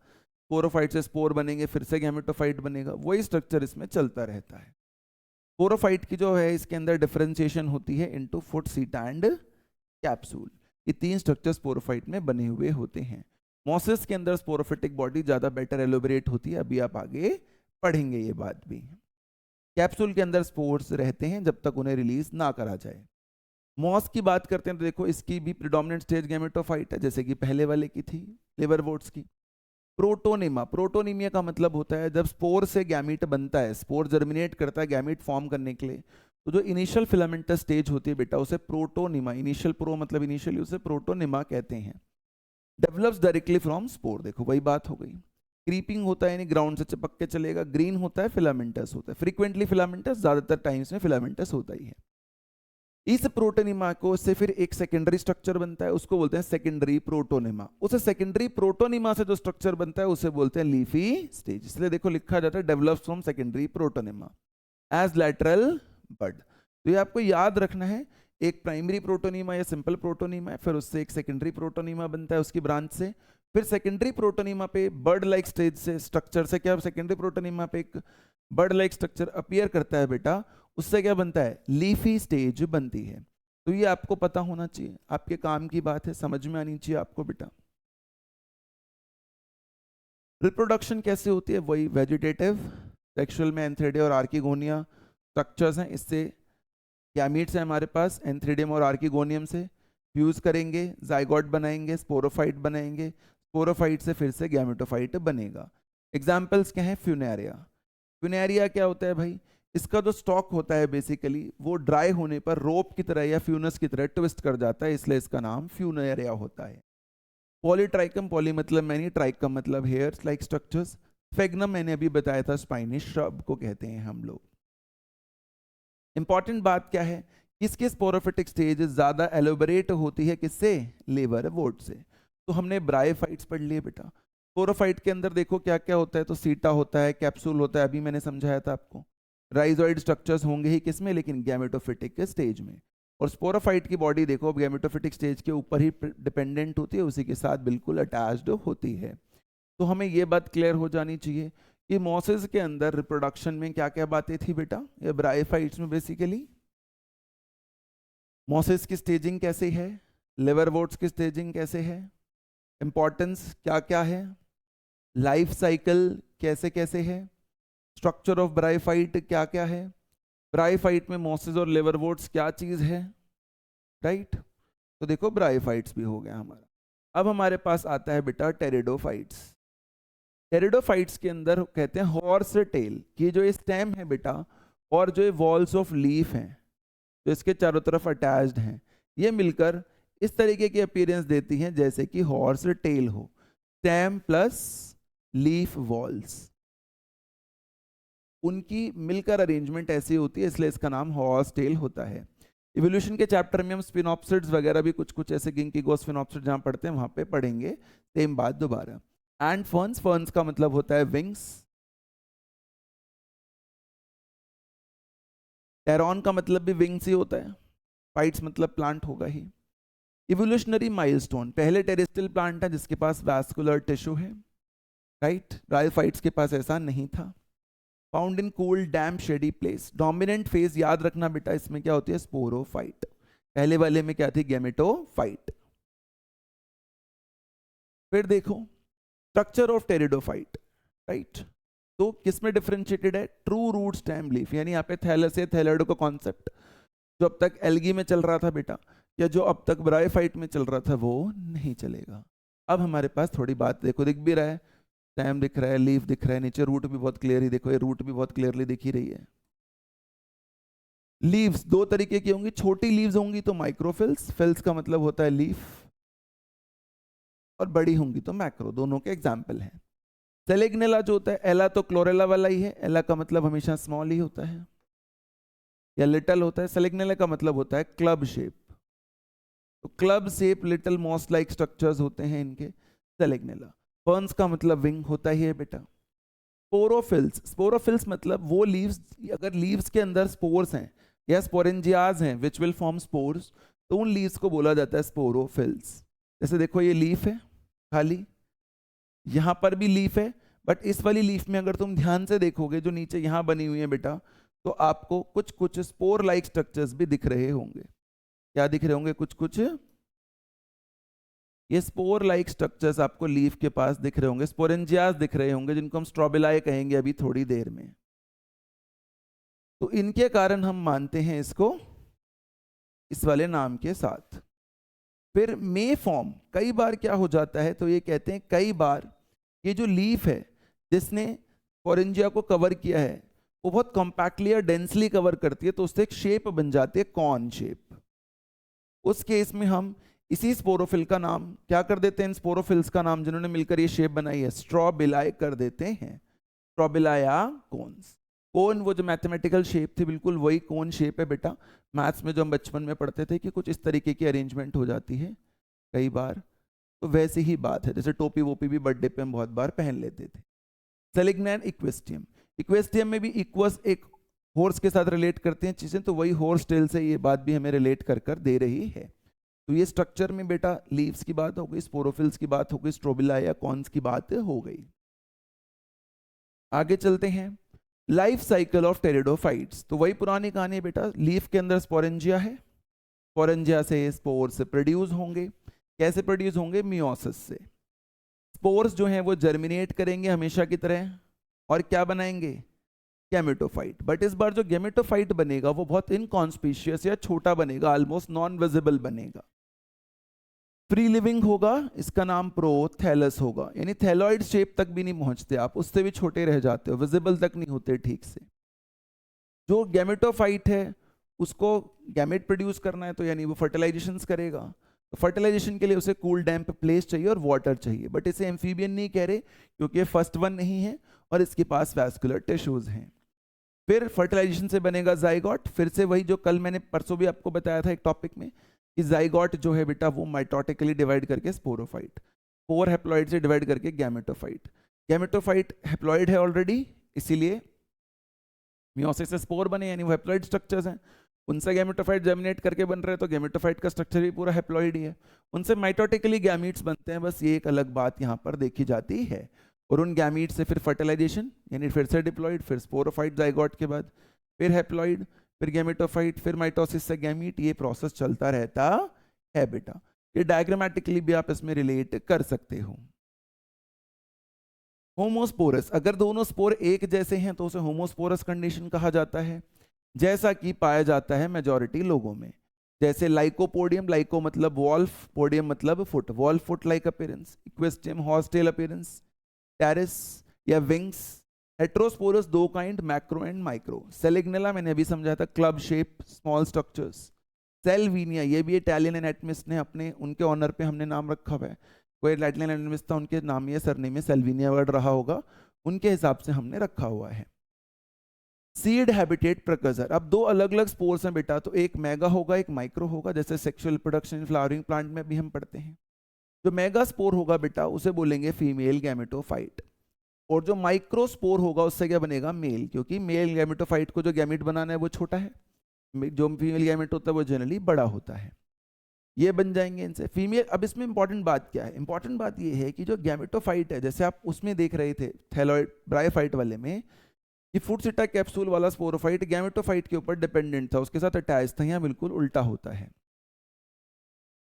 स्पोरोफाइट से स्पोर बनेंगे, फिर से गैमेटोफाइट बनेगा, वही स्ट्रक्चर इसमें चलता रहता है। स्पोरोफाइट की जो है इसके अंदर डिफरेंशिएशन होती है इनटू फुट, सीटा एंड कैप्सूल। ये 3 स्ट्रक्चर स्पोरोफाइट में बने हुए होते हैं। मॉसिस के अंदर स्पोरोफिटिक बॉडी ज्यादा बेटर एलोबरेट होती है, अभी आप आगे पढ़ेंगे ये बात भी। कैप्सूल के अंदर स्पोर्स रहते हैं जब तक उन्हें रिलीज ना करा जाए। मॉस की बात करते हैं तो देखो इसकी भी प्रिडोमिनेंट स्टेज गैमेटोफाइट है, जैसे कि पहले वाले की थी लिवरवोर्ट्स की। प्रोटोनिमा, प्रोटोनिमिया का मतलब होता है जब स्पोर से गैमीट बनता है, स्पोर जर्मिनेट करता है गैमीट फॉर्म करने के लिए, तो जो इनिशियल फिलामेंटस स्टेज होती है बेटा उसे प्रोटोनिमा, इनिशियल प्रो मतलब इनिशियली, उसे प्रोटोनिमा कहते हैं। डेवलप्स डायरेक्टली फ्रॉम स्पोर, देखो वही बात हो गई। क्रीपिंग होता है यानी ग्राउंड से चिपक के चलेगा, ग्रीन होता है फिलामेंटस होता है, फ्रीक्वेंटली फिलामेंटस, ज्यादातर टाइम्स में फिलामेंटस होता ही है। इस प्रोटोनिमा को से फिर एक सेकेंडरी स्ट्रक्चर बनता है, उसको बोलते हैं सेकेंडरी प्रोटोनिमा। उस सेकेंडरी प्रोटोनिमा से जो स्ट्रक्चर बनता है उसे बोलते हैं लीफी स्टेज, इसलिए देखो लिखा जाता है develops from secondary protonema as lateral bud. तो ये आपको याद रखना है, एक प्राइमरी प्रोटोनिमा या सिंपल प्रोटोनिमा है, फिर उससे एक सेकेंडरी प्रोटोनिमा बनता है उसकी ब्रांच से, फिर सेकेंडरी प्रोटोनिमा पे बर्ड लाइक स्टेज से स्ट्रक्चर से क्या सेकेंडरी प्रोटोनिमा पे एक बर्ड लाइक स्ट्रक्चर अपीयर करता है बेटा, उससे क्या बनता है, लीफी स्टेज बनती है। तो ये आपको पता होना चाहिए, आपके काम की बात है, समझ में आनी चाहिए आपको बेटा। रिप्रोडक्शन कैसे होती है, वही वेजिटेटिव, सेक्सुअल में एंथ्रेडिया और आर्किगोनिया स्ट्रक्चर्स हैं, इससे गैमीट्स हैं हमारे पास, एंथ्रीडियम और आर्किगोनियम से फ्यूज करेंगे, जाइगोट बनाएंगे, स्पोरोफाइट बनाएंगे, स्पोरोफाइट से फिर से गैमेटोफाइट बनेगा। एग्जाम्पल्स क्या है, फ्यूनेरिया। फ्यूनेरिया क्या होता है भाई, इसका जो स्टॉक होता है बेसिकली वो ड्राई होने पर रोप की तरह या फ्यूनस की तरह ट्विस्ट कर जाता है, इसलिए इसका नाम फ्यूनेरिया होता है। पॉलीट्राइकम, पॉली मतलब मैनी, ट्राइकम मतलब हेयर्स लाइक स्ट्रक्चर्स। फेग्नम मैंने अभी बताया था, स्पाइनिश श्रब को कहते हैं हम लोग। इंपॉर्टेंट बात क्या है, किसके स्पोरोफिटिक स्टेज ज्यादा एलोबरेट होती है, किससे, लिवरवोर्ट से। तो हमने ब्रायोफाइट्स पढ़ लिए बेटा। स्पोरोफाइट के अंदर देखो क्या क्या होता है, तो सीटा होता है, कैप्सूल होता है, अभी मैंने समझाया था आपको। राइजोइड स्ट्रक्चर्स होंगे ही किसमें, लेकिन गैमेटोफिटिक के स्टेज में। और स्पोरोफाइट की बॉडी देखो गैमेटोफिटिक स्टेज के ऊपर ही डिपेंडेंट होती है, उसी के साथ बिल्कुल अटैच्ड होती है। तो हमें ये बात क्लियर हो जानी चाहिए कि मॉसेस के अंदर रिप्रोडक्शन में क्या क्या बातें थी बेटा, ये ब्रायोफाइट्स में बेसिकली मॉसेस की स्टेजिंग कैसे है, लिवरवोर्ट्स की स्टेजिंग कैसे है, इंपॉर्टेंस क्या क्या है, लाइफ साइकिल कैसे कैसे है, स्ट्रक्चर ऑफ ब्रायोफाइट क्या क्या है, ब्रायोफाइट में मॉसेस और लिवरवोर्ट्स क्या चीज है, राइट। तो देखो ब्रायोफाइट्स भी हो गया हमारा। अब हमारे पास आता है बेटा टेरिडोफाइट्स। टेरिडोफाइट्स के अंदर कहते हैं हॉर्स टेल, कि जो ये स्टेम है बेटा और जो ये वॉल्स ऑफ लीफ हैं जो इसके चारों तरफ अटैच्ड हैं, ये मिलकर इस तरीके की अपीयरेंस देती हैं जैसे कि हॉर्स टेल हो, स्टेम प्लस लीफ वॉल्स। उनकी मिलकर अरेंजमेंट ऐसी होती है, इसलिए इसका नाम हॉर्स टेल होता है। इवोल्यूशन के चैप्टर में हम स्पिनॉप्सिड्स वगैरह भी कुछ कुछ ऐसे गिंकीगो स्पिनॉप्सिड जहाँ पढ़ते हैं वहाँ पे पढ़ेंगे, सेम बात दोबारा। एंड फर्न्स, फर्न्स का मतलब होता है विंग्स। टेरॉन का मतलब भी विंग्स ही होता है, फाइट्स मतलब प्लांट होगा ही। इवोल्यूशनरी माइलस्टोन, पहले टेरेस्ट्रियल प्लांट है जिसके पास वैस्कुलर टिश्यू है, राइट। ब्रायोफाइट्स के पास ऐसा नहीं था। Found in cool damp shady place. Dominant phase याद रखना बेटा, इसमें क्या होती है, स्पोरोफाइट। पहले वाले में क्या थी, गेमेटोफाइट। फिर देखो स्ट्रक्चर ऑफ टेरिडोफाइट, राइट। तो किसमें डिफरेंशिएटेड है, ट्रू रूट स्टेम लीफ, यानी यहाँ पे थैलस है, थैलैडो का कॉन्सेप्ट जो अब तक एल्गी में चल रहा था बेटा, या जो अब तक ब्रायोफाइट में चल रहा था वो नहीं चलेगा। अब हमारे पास थोड़ी बात देखो, दिख भी रहा है, स्टेम दिख रहा है, लीफ दिख रहा है, नीचे रूट भी बहुत क्लियर ही, देखो ये रूट भी बहुत क्लियरली दिख ही रही है। लीव्स दो तरीके की होंगी, छोटी लीव्स होंगी तो माइक्रोफिल्स, फिल्स का मतलब होता है लीफ, और बड़ी होंगी तो मैक्रो, दोनों के एग्जाम्पल हैं। सेलेग्नेला जो होता है, एला तो क्लोरेला वाला ही है, एला का मतलब हमेशा स्मॉल ही होता है या लिटल होता है। सेलेग्नेला का मतलब होता है क्लब शेप, तो club shape little moss like structures होते हैं इनके, सेलेग्नेला। फर्न्स का मतलब विंग होता ही है बेटा। स्पोरोफिल्स, स्पोरोफिल्स मतलब वो लीव्स, अगर लीव्स के अंदर स्पोर्स हैं या स्पोरेंजियाज हैं विच विल फॉर्म स्पोर्स, तो उन लीव्स को बोला जाता है स्पोरोफिल्स। जैसे देखो ये लीफ है खाली, यहाँ पर भी लीफ है, बट इस वाली लीफ में अगर तुम ध्यान से देखोगे जो नीचे यहाँ बनी हुई है बेटा, तो आपको कुछ कुछ स्पोर लाइक स्ट्रक्चर्स भी दिख रहे होंगे। क्या दिख रहे होंगे, कुछ कुछ ये स्पोर लाइक स्ट्रक्चर्स आपको लीफ के पास दिख रहे होंगे, स्पोरेंजियास दिख रहे होंगे, जिनको हम स्ट्रोबिलाए कहेंगे अभी थोड़ी देर में। तो इनके कारण हम मानते हैं इसको इस वाले नाम के साथ। फिर मे फॉर्म, कई बार क्या हो जाता है, तो ये कहते हैं कई बार ये जो लीफ है जिसने स्पोरेंजिया को कवर किया है वो बहुत कॉम्पैक्टली और डेंसली कवर करती है, तो उससे एक शेप बन जाती है कॉर्न शेप। उस केस में हम इसी स्पोरोफिल का नाम क्या कर देते हैं, इन स्पोरोफिल्स का नाम जिन्होंने मिलकर ये शेप बनाई है, स्ट्रोबिलाए कर देते हैं, स्ट्रोबिलाया कोन्स। कोन वो जो मैथमेटिकल शेप थी बिल्कुल वही कोन शेप है बेटा, मैथ्स में जो हम बचपन में पढ़ते थे कि कुछ इस तरीके की अरेंजमेंट हो जाती है कई बार, तो वैसी ही बात है, जैसे टोपी वोपी भी बर्थडे पे हम बहुत बार पहन लेते थे। सेलिग्नैन इक्वेस्टियम, इक्वेस्टियम में भी इक्वस एक हॉर्स के साथ रिलेट करते हैं चीजें, तो वही हॉर्स टेल से ये बात भी हमें रिलेट कर कर दे रही है। तो ये स्ट्रक्चर में बेटा लीव्स की बात हो गई, स्पोरोफिल्स की बात हो गई, स्ट्रोबिला या कॉन्स की बात हो गई। आगे चलते हैं, लाइफ साइकिल ऑफ टेरिडोफाइट्स, तो वही पुरानी कहानी बेटा, लीफ के अंदर स्पोरेंजिया है, स्पोरेंजिया से स्पोर्स प्रोड्यूस होंगे, कैसे प्रोड्यूस होंगे, मियोसिस से। स्पोर्स जो हैं वो जर्मिनेट करेंगे हमेशा की तरह, और क्या बनाएंगे, गैमेटोफाइट। बट इस बार जो गैमेटोफाइट बनेगा वो बहुत इनकॉन्स्पिशियस या छोटा बनेगा, ऑलमोस्ट नॉन विजिबल बनेगा, फ्री लिविंग होगा, इसका नाम प्रोथैलस होगा, यानी थैलॉइड शेप तक भी नहीं पहुंचते आप, उससे भी छोटे रह जाते हो, विजिबल तक नहीं होते ठीक से। जो गैमेटोफाइट है उसको गैमेट प्रोड्यूस करना है, तो यानी वो फर्टिलाइजेशन करेगा, तो फर्टिलाइजेशन के लिए उसे कूल डैम्प प्लेस चाहिए और वाटर चाहिए, बट इसे एम्फीबियन नहीं कह रहे क्योंकि फर्स्ट वन नहीं है और इसके पास वैस्कुलर टिश्यूज हैं। फिर फर्टिलाइजेशन से बनेगा जाइगोट, फिर से वही जो कल मैंने परसों भी आपको बताया था एक टॉपिक में कि जाइगोट जो है बेटा वो माइटोटिकली डिवाइड करके स्पोरोफाइट, 4 हैप्लॉइड से डिवाइड करके गैमेटोफाइट। गैमेटोफाइट हैप्लॉइड है ऑलरेडी, इसीलिए मियोसिस से स्पोर बने, यानी वो हैप्लॉइड स्ट्रक्चर्स हैं, उनसे गैमेटोफाइट जर्मिनेट करके बन रहे हैं, तो गैमेटोफाइट का स्ट्रक्चर भी पूरा हैप्लॉइड ही है, उनसे माइटोटिकली गैमीट्स बनते हैं, बस ये एक अलग बात यहाँ पर देखी जाती है। और उन गैमीट से फिर फर्टिलाइजेशन, यानी फिर से डिप्लॉइड, फिर स्पोरोफाइट जाइगोट के बाद, फिर हैप्लॉइड, फिर गैमेटोफाइट, फिर माइटोसिस से गैमीट, ये प्रोसेस चलता रहता है बेटा। ये डायग्रामेटिकली भी आप इसमें रिलेट कर सकते हो। होमोस्पोरस, अगर दोनों स्पोर एक जैसे हैं तो उसे होमोस्पोरस कंडीशन कहा जाता है, जैसा कि पाया जाता है मेजॉरिटी लोगों में, जैसे लाइकोपोडियम, लाइको मतलब वॉल्फ, पोडियम मतलब foot, wolf foot like appearance, Equisetum horse tail appearance, Pteris या विंग्स। हेट्रोस्पोरस दो kind, macro and micro. Selaginella मैंने अभी समझाया था, club shape small structures. Salvinia, ये भी इटालियन एनाटॉमिस्ट ने अपने उनके ऑनर पे हमने नाम रखा हुआ है, कोई इटालियन एनाटॉमिस्ट था उनके नाम या सरनेम में सेल्विनिया वर्ड रहा होगा, उनके हिसाब से हमने रखा हुआ है। सीड हैबिटेट प्रकर्सर, अब दो अलग अलग स्पोर्स हैं बेटा, तो एक मेगा होगा एक माइक्रो होगा, जैसे सेक्सुअल प्रोडक्शन फ्लावरिंग प्लांट में भी हम पढ़ते हैं। जो मेगा स्पोर होगा बेटा उसे बोलेंगे फीमेल गैमेटोफाइट, और जो माइक्रो स्पोर होगा उससे क्या बनेगा, मेल, क्योंकि मेल गैमेटोफाइट को जो गैमेट बनाना है वो छोटा है, जो फीमेल गैमेट होता है वो जनरली बड़ा होता है। ये बन जाएंगे इनसे फीमेल। अब इसमें इंपॉर्टेंट बात क्या है, इंपॉर्टेंट बात ये है कि जो गैमेटोफाइट है, जैसे आप उसमें देख रहे थे थैलॉइड ब्रायोफाइट वाले में, कि फुटसिटा कैप्सूल वाला स्पोरोफाइट गैमेटोफाइट के ऊपर डिपेंडेंट था, उसके साथ अटैच था, यहाँ बिल्कुल उल्टा होता है।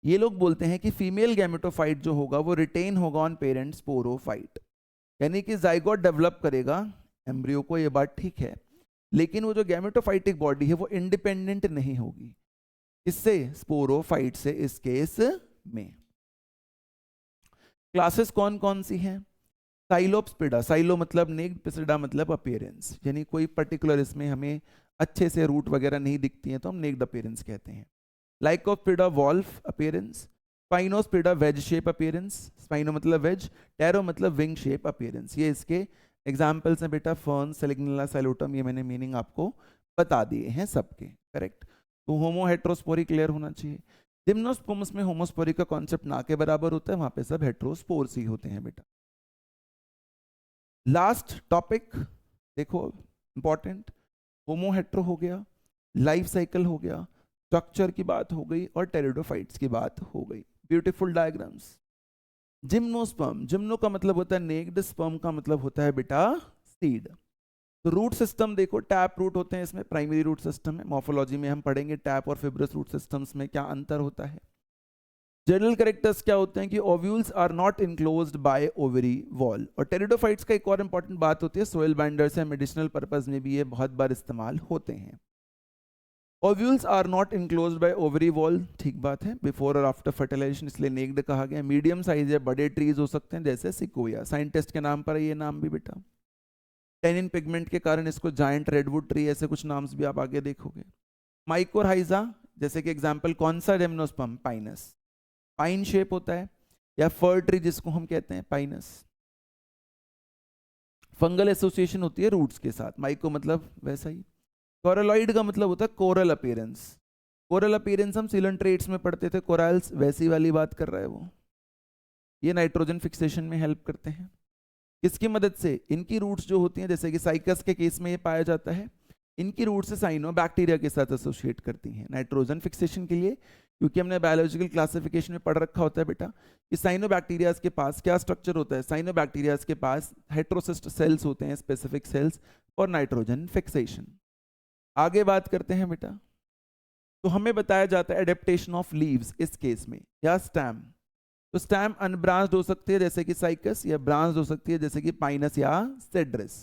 ये लोग बोलते हैं कि फीमेल गैमेटोफाइट जो होगा वो रिटेन होगा ऑन पेरेंट स्पोरोफाइट, यानी कि जाइगोट डेवलप करेगा एम्ब्रियो को, ये बात ठीक है, लेकिन वो जो गैमेटोफाइटिक बॉडी है वो इंडिपेंडेंट नहीं होगी, इससे स्पोरोफाइट से इस केस में। क्लासेस कौन कौन सी हैं, साइलोप्सिडा, साइलो मतलब नेक्ड, पिसिडा मतलब अपीयरेंस, यानी कोई पर्टिकुलर इसमें हमें अच्छे से रूट वगैरह नहीं दिखती है तो हम नेक्ड अपीयरेंस कहते हैं। Lycopsida wolf appearance, Sphenopsida wedge shape appearance, spheno मतलब वेज, टेरो मतलब विंग शेप अपीयरेंस। ये इसके एग्जाम्पल्स हैं बेटा, फर्न, सेलिग्नेला, साइलोटम, ये मैंने मीनिंग आपको बता दिए हैं सबके, करेक्ट। तो होमो हेट्रोस्पोरी क्लियर होना चाहिए। जिम्नोस्पर्म्स में होमोस्पोरी का कॉन्सेप्ट ना के बराबर होता है, वहां पे सब हेट्रोस्पोर्स ही होते हैं बेटा। लास्ट टॉपिक देखो इंपॉर्टेंट, होमो हेट्रो हो गया, लाइफ साइकिल हो गया, स्ट्रक्चर की बात हो गई और टेरिडोफाइट्स की बात हो गई। Beautiful diagrams. जिम्नोस्पर्म, जिम्नो का मतलब होता है नेक्ड, स्पर्म का मतलब होता है बेटा सीड। तो रूट सिस्टम देखो, टैप रूट होते हैं इसमें, प्राइमरी रूट सिस्टम है, मॉर्फोलॉजी में हम पढ़ेंगे टैप और फिब्रस रूट सिस्टम्स में क्या अंतर होता है। जनरल कैरेक्टर्स क्या होते हैं कि ovules are not enclosed by ovary wall, और टेरिडोफाइट्स का एक और इंपॉर्टेंट बात होती है, सोइल बाइंडर्स है, मेडिसिनल पर्पस में भी ये बहुत बार इस्तेमाल होते हैं। Ovules are not enclosed by ovary wall, ठीक बात है, बिफोर और आफ्टर फर्टिलाइजेशन, इसलिए नेक्ड कहा गया। मीडियम साइज या बड़े ट्रीज हो सकते हैं जैसे सिकोया, साइंटिस्ट के नाम पर है ये नाम भी बेटा। टेनिन पिगमेंट के कारण इसको जायंट रेडवुड ट्री, ऐसे कुछ नाम्स भी आप आगे देखोगे। माइकोरहाइजा, जैसे कि एग्जांपल कौन सा, जिम्नोस्पर्म पाइनस, पाइन शेप होता है, या फर ट्री जिसको हम कहते हैं पाइनस। फंगल एसोसिएशन होती है रूट्स के साथ, माइको मतलब वैसा ही। कोरलॉइड का मतलब होता है कोरल अपीयरेंस, कोरल अपीयरेंस हम सिलेंट्रेट्स में पढ़ते थे, कोरल्स वैसी वाली बात कर रहा है वो। ये नाइट्रोजन फिक्सेशन में हेल्प करते हैं, किसकी मदद से, इनकी रूट्स जो होती हैं, जैसे कि साइकस के केस में ये पाया जाता है, इनकी रूट से साइनो बैक्टीरिया के साथ एसोसिएट करती हैं नाइट्रोजन फिक्सेशन के लिए, क्योंकि हमने बायोलॉजिकल क्लासिफिकेशन में पढ़ रखा होता है बेटा कि साइनो बैक्टीरियाज के पास क्या स्ट्रक्चर होता है, साइनो बैक्टीरियाज के पास हेट्रोसिस्ट सेल्स होते हैं, specific sales for nitrogen fixation. आगे बात करते हैं बेटा, तो हमें बताया जाता है एडेप्टेशन ऑफ लीव्स इस केस में, या स्टैम। तो स्टैम अनब्रांच्ड हो सकती है जैसे कि साइकस, या ब्रांच्ड हो सकती है जैसे कि पाइनस या सेड्रस।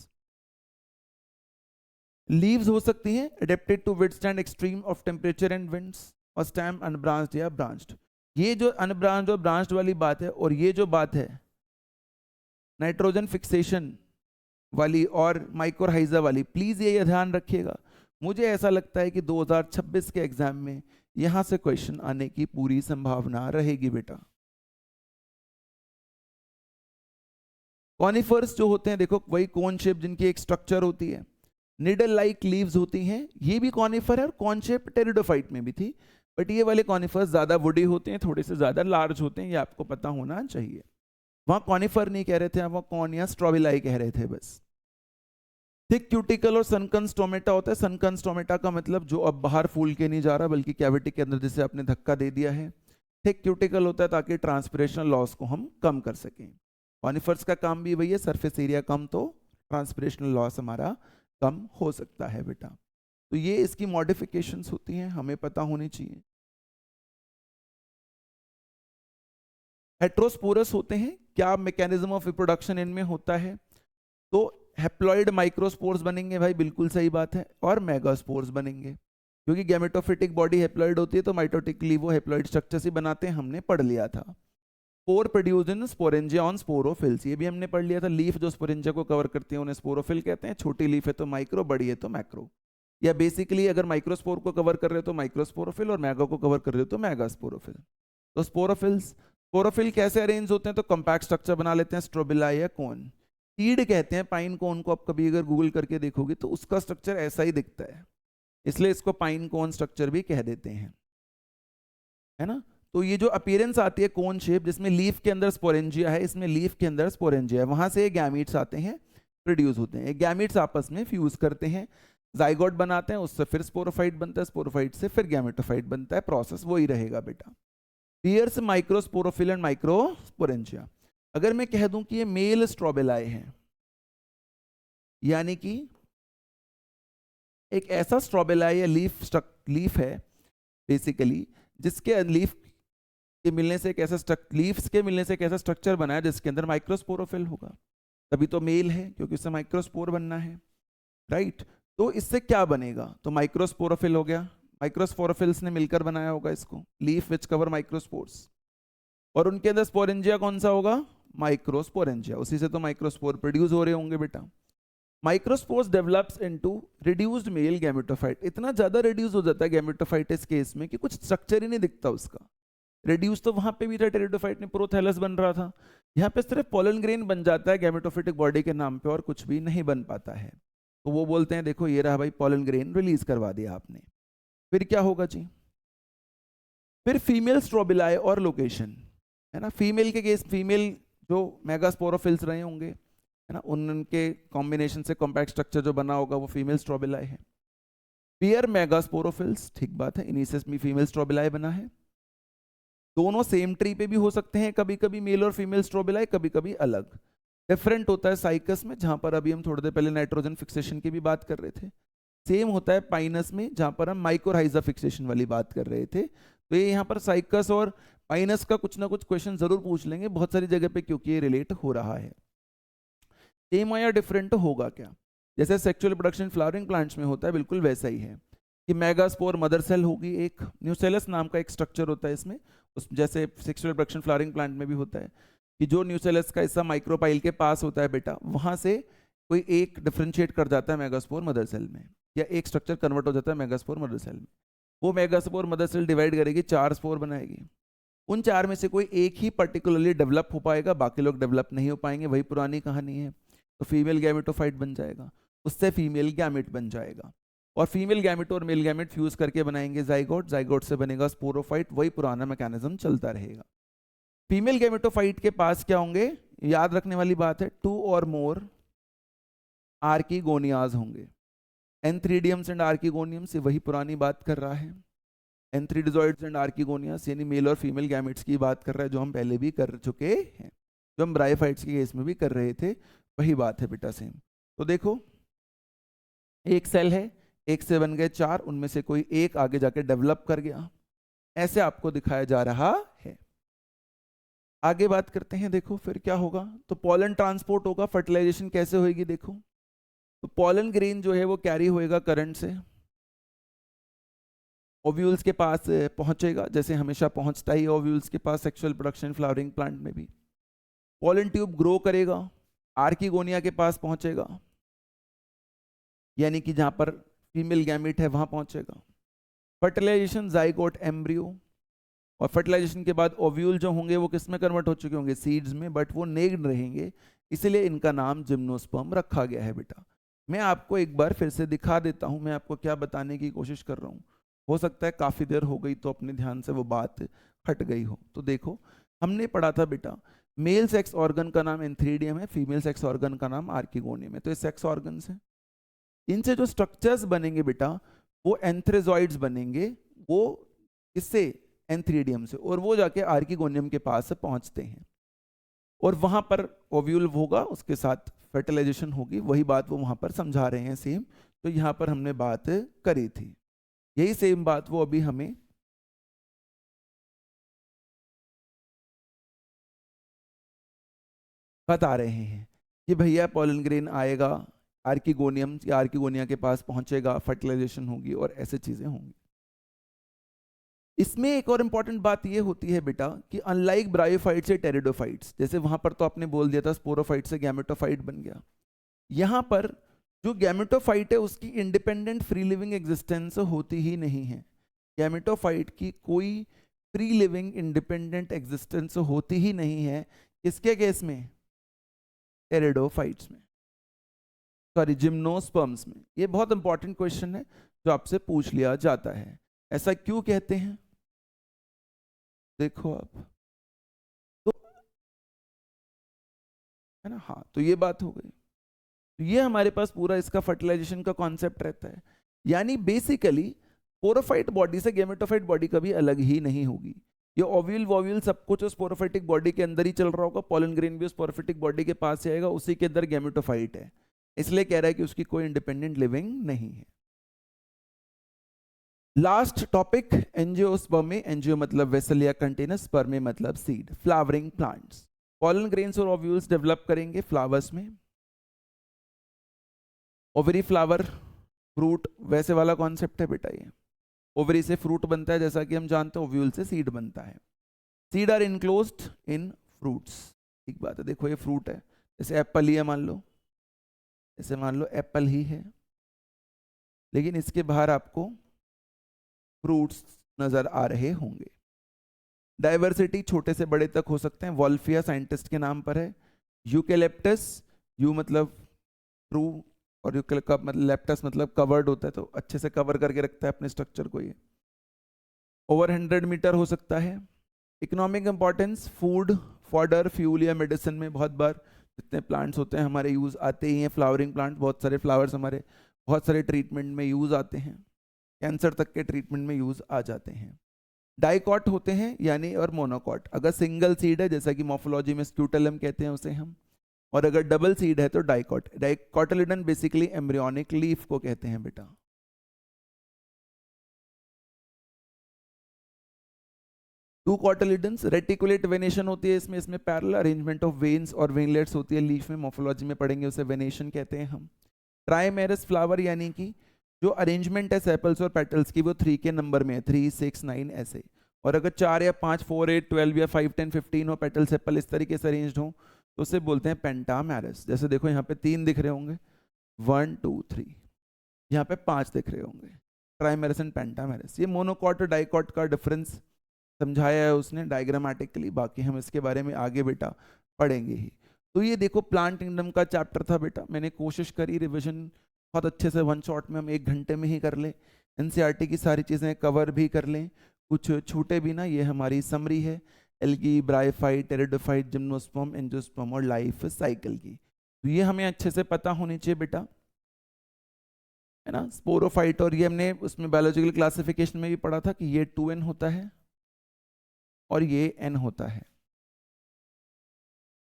लीव्स हो सकती हैं adapted to withstand extreme of temperature and winds, और स्टैम अनब्रांच्ड या ब्रांच्ड। ये जो अनब्रांच्ड और ब्रांच्ड वाली बात है, और ये जो बात है नाइट्रोजन फिक्सेशन वाली और माइकोरहाइजा वाली, प्लीज ये ध्यान रखिएगा। मुझे ऐसा लगता है कि 2026 के एग्जाम में यहां से क्वेश्चन आने की पूरी संभावना रहेगी बेटा। कॉनिफर्स जो होते हैं देखो, वही कोन शेप जिनकी एक स्ट्रक्चर होती है, निडल लाइक लीव्स होती हैं, ये भी कॉनिफर है, और कॉन शेप टेरिडोफाइट में भी थी, बट ये वाले कॉनिफर्स ज्यादा वुडी होते हैं, थोड़े से ज्यादा लार्ज होते हैं, ये आपको पता होना चाहिए। वहां कॉनिफर नहीं कह रहे थे, वहां कॉन या स्ट्रॉबिलाई कह रहे थे बस। थिक क्यूटिकल और सनकन स्टोमेटा होता है, सनकन स्टोमेटा का मतलब जो अब बाहर फूल के नहीं जा रहा बल्कि कैविटी के अंदर जैसे आपने धक्का दे दिया है। थिक क्यूटिकल होता है ताकि ट्रांसपिरेशनल लॉस को हम कम कर सकें। कॉनिफर्स का काम भी वही है, सरफेस एरिया कम तो ट्रांसपिरेशनल लॉस हमारा कम हो सकता है बेटा। तो ये इसकी मॉडिफिकेशंस होती हैं, हमें पता होनी चाहिए। हेट्रोस्पोरस होते हैं, क्या मैकेनिज्म ऑफ रिप्रोडक्शन इनमें होता है, तो हेप्लॉइड माइक्रोस्पोर्स बनेंगे भाई, बिल्कुल सही बात है, और मेगास्पोर्स बनेंगे, क्योंकि गैमेटोफिटिक बॉडी हेप्लॉइड होती है तो माइटोटिकली वो हेप्लॉइड स्ट्रक्चर से बनाते हैं, हमने पढ़ लिया था। Spore produced in sporangia on sporophylls, ये भी हमने पढ़ लिया था। लीफ जो स्पोरेंजिया को कवर करती है उन्हें स्पोरोफिल कहते हैं, छोटी लीफ है तो माइक्रो, बड़ी है तो मैक्रो। या बेसिकली अगर माइक्रोस्पोर को कवर कर रहे हो तो माइक्रोस्पोरोफिल, और मैगा को कवर कर रहे हो तो मैगास्पोरोफिल। तो स्पोरोफिल्स, स्पोरोफिल कैसे अरेंज होते हैं, तो कॉम्पैक्ट स्ट्रक्चर बना लेते हैं, स्ट्रोबिला या कोन। सीड कहते हैं पाइन कोन को, आप कभी अगर गूगल करके देखोगे तो उसका स्ट्रक्चर ऐसा ही दिखता है, इसलिए इसको पाइन कोन स्ट्रक्चर भी कह देते हैं, है ना। तो ये जो अपीयरेंस आती है कोन शेप, जिसमें लीफ के अंदर स्पोरेंजिया है, इसमें लीफ के अंदर स्पोरेंजिया है, वहां से गैमीट्स आते हैं, प्रोड्यूस होते हैं, गैमीट्स आपस में फ्यूज करते हैं, जाइगोट बनाते हैं, उससे फिर स्पोरोफाइट बनता है, स्पोरोफाइट से फिर गैमेटोफाइट बनता है, प्रोसेस वही रहेगा बेटा। Bears microsporophyll and microsporangia. अगर मैं कह दूं कि ये मेल स्ट्रोबेलाई है, यानी कि एक ऐसा स्ट्रोबेलाई या लीफ है बेसिकली, जिसके लीफ के मिलने से एक ऐसा लीव्स के मिलने से एक ऐसा स्ट्रक्चर बना है जिसके अंदर माइक्रोस्पोरोफिल होगा, तभी तो मेल है, क्योंकि उससे माइक्रोस्पोर बनना है, राइट। तो इससे क्या बनेगा, तो माइक्रोस्पोरोफिल हो गया, माइक्रोस्पोरोफिल्स ने मिलकर बनाया होगा इसको, लीफ विच कवर माइक्रोस्पोर्स, और उनके अंदर स्पोरेंजिया कौन सा होगा, माइक्रोस्पोरेंजिया, उसी से तो माइक्रोस्पोर प्रोड्यूस हो रहे होंगे बेटा। Microspores develops into reduced male gametophyte, इतना ज्यादा रिड्यूस हो जाता है गैमेटोफाइटिस केस में कि कुछ स्ट्रक्चर ही नहीं दिखता उसका। रिड्यूस तो वहां पे भी था, टेरिडोफाइट में प्रोथैलस बन रहा था, यहाँ पे सिर्फ पोलन ग्रेन बन जाता है गैमेटोफिटिक बॉडी के नाम पे, और कुछ भी नहीं बन पाता है। तो वो बोलते हैं देखो ये रहा भाई पोलन ग्रेन रिलीज करवा दिया आपने। फिर क्या होगा जी, फिर फीमेल स्ट्रोबिलाई और लोकेशन, है ना। फीमेल के केस, फीमेल जो मेगास्पोरोफिल्स रहे होंगे, है ना, उनके कॉम्बिनेशन से कॉम्पैक्ट स्ट्रक्चर जो बना होगा वो फीमेल स्ट्रोबिलाई है। पेयर मेगास्पोरोफिल्स, ठीक बात है, इन्हीं से फीमेल स्ट्रोबिलाई बना है। दोनों सेम ट्री पे भी हो सकते हैं, कभी कभी मेल और फीमेल स्ट्रोबिलाई, कभी कभी अलग। डिफरेंट होता है साइकस में, जहां पर अभी हम थोड़ी देर पहले नाइट्रोजन फिक्सेशन की भी बात कर रहे थे। सेम होता है पाइनस में, जहां पर हम माइक्रोराइजा फिक्सेशन वाली बात कर रहे थे। तो ये यहाँ पर साइकस और पाइनस का कुछ ना कुछ क्वेश्चन जरूर पूछ लेंगे बहुत सारी जगह पे, क्योंकि ये रिलेट हो रहा है। सेम या डिफरेंट होगा क्या, जैसे सेक्सुअल प्रोडक्शन फ्लावरिंग प्लांट्स में होता है, बिल्कुल वैसा ही है कि मेगास्पोर मदर सेल होगी, एक न्यूसेलस नाम का एक स्ट्रक्चर होता है इसमें, उस जैसे सेक्सुअल प्रोडक्शन फ्लावरिंग प्लांट में भी होता है कि जो न्यूसेलस का हिस्सा माइक्रोपाइल के पास होता है बेटा, वहां से कोई एक डिफ्रेंशिएट कर जाता है मेगास्पोर मदर सेल में, या एक स्ट्रक्चर कन्वर्ट हो जाता है मेगास्पोर मदर सेल में। वो मेगास्पोर मदर सेल डिवाइड करेगी, 4 स्पोर बनाएगी, उन 4 में से कोई एक ही पर्टिकुलरली डेवलप हो पाएगा, बाकी लोग डेवलप नहीं हो पाएंगे, वही पुरानी कहानी है। तो फीमेल गैमेटोफाइट बन जाएगा, उससे फीमेल गैमेट बन जाएगा, और फीमेल गैमेट और मेल गैमेट फ्यूज करके बनाएंगे जाइगोट, जाइगोट से बनेगा स्पोरोफाइट, वही पुराना मैकेनिज्म चलता रहेगा। फीमेल गैमेटोफाइट के पास क्या होंगे, याद रखने वाली बात है, 2 और मोर आर्किगोनियाज होंगे। एंथ्रीडियम्स एंड आर्किगोनियम्स से वही पुरानी बात कर रहा है, एंथ्रीडिजॉइड्स एंड आर्किगोनियास, यानी मेल और फीमेल गैमेट्स की बात कर रहा है, जो हम पहले भी कर चुके हैं, जो हम ब्रायोफाइट्स के केस में भी कर रहे थे, वही बात है बेटा सेम। तो देखो एक सेल है, एक से बन गए 4, उनमें से कोई एक आगे जाके डेवलप कर गया, ऐसे आपको दिखाया जा रहा है। आगे बात करते हैं, देखो फिर क्या होगा, तो पॉलन ट्रांसपोर्ट होगा, फर्टिलाइजेशन कैसे होगी देखो, तो पॉलन ग्रेन जो है वो कैरी होएगा करंट से, ओव्यूल्स के पास पहुंचेगा, जैसे हमेशा पहुंचता ही ओव्यूल्स के पास सेक्सुअल प्रोडक्शन फ्लावरिंग प्लांट में भी। पॉलन ट्यूब ग्रो करेगा, आर्किगोनिया के पास पहुंचेगा, यानी कि जहां पर फीमेल गैमेट है वहां पहुंचेगा। फर्टिलाइजेशन जाइगोट एम्ब्रियो, और फर्टिलाइजेशन के बाद ओव्यूल जो होंगे वो किस में कन्वर्ट हो चुके होंगे, सीड्स में, बट वो नेग्ड रहेंगे, इसलिए इनका नाम जिम्नोस्पर्म रखा गया है बेटा। मैं आपको एक बार फिर से दिखा देता हूं, मैं आपको क्या बताने की कोशिश कर रहा हूं, हो सकता है काफी देर हो गई तो अपने ध्यान से वो बात हट गई हो। तो देखो हमने पढ़ा था बेटा, मेल सेक्स ऑर्गन का नाम एंथ्रीडियम है, फीमेल सेक्स ऑर्गन का नाम आर्किगोनियम है, तो ये सेक्स ऑर्गन्स हैं। इनसे जो स्ट्रक्चर्स बनेंगे बेटा वो एंथ्रेजॉइड्स बनेंगे, वो इससे एंथ्रीडियम से, और वो जाके आर्किगोनियम के पास पहुंचते हैं, और वहां पर ओव्यूल होगा, उसके साथ फर्टिलाइजेशन होगी, वही बात वो वहां पर समझा रहे हैं सेम, तो यहां पर हमने बात करी थी, यही सेम बात वो अभी हमें बता रहे हैं कि भैया पॉलन ग्रेन आएगा, आर्किगोनियम या आर्किगोनिया के पास पहुंचेगा, फर्टिलाइजेशन होगी और ऐसे चीजें होंगी। इसमें एक और इंपॉर्टेंट बात ये होती है बेटा कि अनलाइक ब्रायोफाइट्स या टेरिडोफाइट्स, जैसे वहां पर तो आपने बोल दिया था स्पोरोफाइट से गैमेटोफाइट बन गया, यहां पर जो गैमेटोफाइट है उसकी इंडिपेंडेंट फ्री लिविंग एग्जिस्टेंस होती ही नहीं है, गैमेटोफाइट की कोई फ्री लिविंग इंडिपेंडेंट एग्जिस्टेंस होती ही नहीं है। किसके केस में, टेरिडोफाइट्स में, सॉरी जिम्नोस्पर्म्स में। ये बहुत इंपॉर्टेंट क्वेश्चन है जो आपसे पूछ लिया जाता है। ऐसा क्यों कहते हैं? देखो आप, तो है ना, हाँ, तो ये बात हो गई। तो ये हमारे पास पूरा इसका फर्टिलाइजेशन का कॉन्सेप्ट रहता है। यानी बेसिकली स्पोरोफाइट बॉडी से गेमेटोफाइट बॉडी कभी अलग ही नहीं होगी। ये ओव्यूल वोव्यूल सब कुछ स्पोरोफाइटिक बॉडी के अंदर ही चल रहा होगा, पॉलन ग्रेन भी स्पोरोफाइटिक बॉडी के पास जाएगा, उसी के अंदर गेमेटोफाइट है, इसलिए कह रहा है कि उसकी कोई इंडिपेंडेंट लिविंग नहीं है। Last topic angiospermae. एंजियो मतलब वेसल या कंटेनर, स्पर्मी मतलब seed. Flowering plants, pollen grains और ओव्यूल्स डेवलप करेंगे फ्लावर्स में। ओवरी फ्लावर फ्रूट वैसे वाला कॉन्सेप्ट है बेटा। ये ओवरी से फ्रूट बनता है जैसा कि हम जानते हैं, ओव्यूल से सीड बनता है। Seed are enclosed in fruits. ठीक बात है, देखो ये फ्रूट है, जैसे एप्पल ही है मान लो, जैसे मान लो एप्पल ही है, लेकिन इसके बाहर आपको फ्रूट्स नजर आ रहे होंगे। डाइवर्सिटी छोटे से बड़े तक हो सकते हैं। वॉल्फिया साइंटिस्ट के नाम पर है। यूकेलिप्टस, यू मतलब ट्रू और मतलब लेप्टस मतलब कवर्ड होता है, तो अच्छे से कवर करके रखता है अपने स्ट्रक्चर को। ये ओवर 100 मीटर हो सकता है। Economic importance, food, fodder, fuel या मेडिसिन में बहुत बार जितने प्लांट्स होते हैं हमारे यूज आते ही हैं। फ्लावरिंग प्लांट, बहुत सारे फ्लावर्स हमारे बहुत सारे ट्रीटमेंट में यूज आते हैं, कैंसर तक के ट्रीटमेंट में यूज आ जाते हैं। डाइकॉट होते हैं यानी, और मोनोकॉट। अगर सिंगल सीड है जैसा कि मॉर्फोलॉजी में स्क्यूटेलम कहते हैं उसे हम, और अगर डबल सीड है तो dicot. Dicotyledon basically embryonic leaf को कहते हैं बेटा। टू कॉटिलिडन्स, रेटिकुलेट वेनेशन होती है इसमें, इसमें पैरेलल अरेंजमेंट ऑफ वेन्स और वेनलेट्स होती है लीफ में, मॉर्फोलॉजी में पढ़ेंगे उसे वेनेशन कहते हैं हम। ट्राइमेरस फ्लावर यानी कि जो अरेंजमेंट है सेपल्स और पेटल्स की वो 3 के नंबर में है, 3, 6, 9 ऐसे। और अगर 4 या 5, 4, 8, 12 या 5, 10, 15 हो पेटल सेपल इस तरीके से अरेंज्ड हो तो उसे बोलते हैं पेंटामेरस। जैसे देखो यहाँ पे 3 दिख रहे होंगे, 1, 2, 3, यहाँ पे 5 दिख रहे होंगे, ट्राइमेरस एंड पेंटामेरस। ये मोनोकॉट और डाइकॉट का डिफरेंस समझाया है उसने डायग्रामेटिकली, बाकी हम इसके बारे में आगे बेटा पढ़ेंगे ही। तो ये देखो प्लांट किंगडम का चैप्टर था बेटा। मैंने कोशिश करी रिविजन बहुत अच्छे से 1 शॉट में हम 1 घंटे में ही कर लें, एनसीईआरटी की सारी चीज़ें कवर भी कर लें, कुछ छूटे भी ना। ये हमारी समरी है algae, bryophyte, pteridophyte, gymnosperm, angiosperm और लाइफ साइकिल की। तो ये हमें अच्छे से पता होनी चाहिए बेटा, है ना। स्पोरोफाइट, और ये हमने उसमें बायोलॉजिकल क्लासिफिकेशन में भी पढ़ा था कि ये 2n होता है और ये n होता है।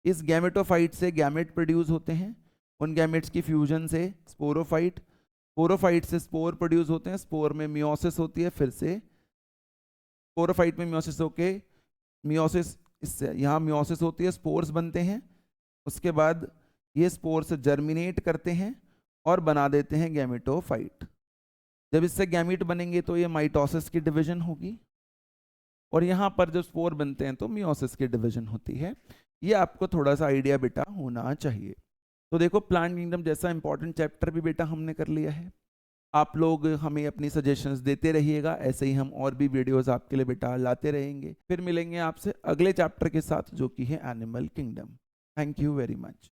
इस गैमेटोफाइट से गैमेट प्रोड्यूस होते हैं, उन गैमेट्स की फ्यूजन से स्पोरोफाइट, स्पोरोफाइट से स्पोर प्रोड्यूस होते हैं, स्पोर में मियोसिस होती है, फिर से स्पोरोफाइट में मियोसिस होके मियोसिस, इससे यहाँ मियोसिस होती है, स्पोर्स बनते हैं, उसके बाद ये स्पोर्स जर्मिनेट करते हैं और बना देते हैं गैमेटोफाइट। जब इससे गैमेट बनेंगे तो ये माइटोसिस की डिवीजन होगी, और यहाँ पर जब स्पोर बनते हैं तो मियोसिस की डिवीजन होती है। ये आपको थोड़ा सा आइडिया बेटा होना चाहिए। तो देखो प्लांट किंगडम जैसा इंपॉर्टेंट चैप्टर भी बेटा हमने कर लिया है। आप लोग हमें अपनी सजेशंस देते रहिएगा, ऐसे ही हम और भी वीडियोस आपके लिए बेटा लाते रहेंगे। फिर मिलेंगे आपसे अगले चैप्टर के साथ जो कि है animal kingdom. Thank you very much.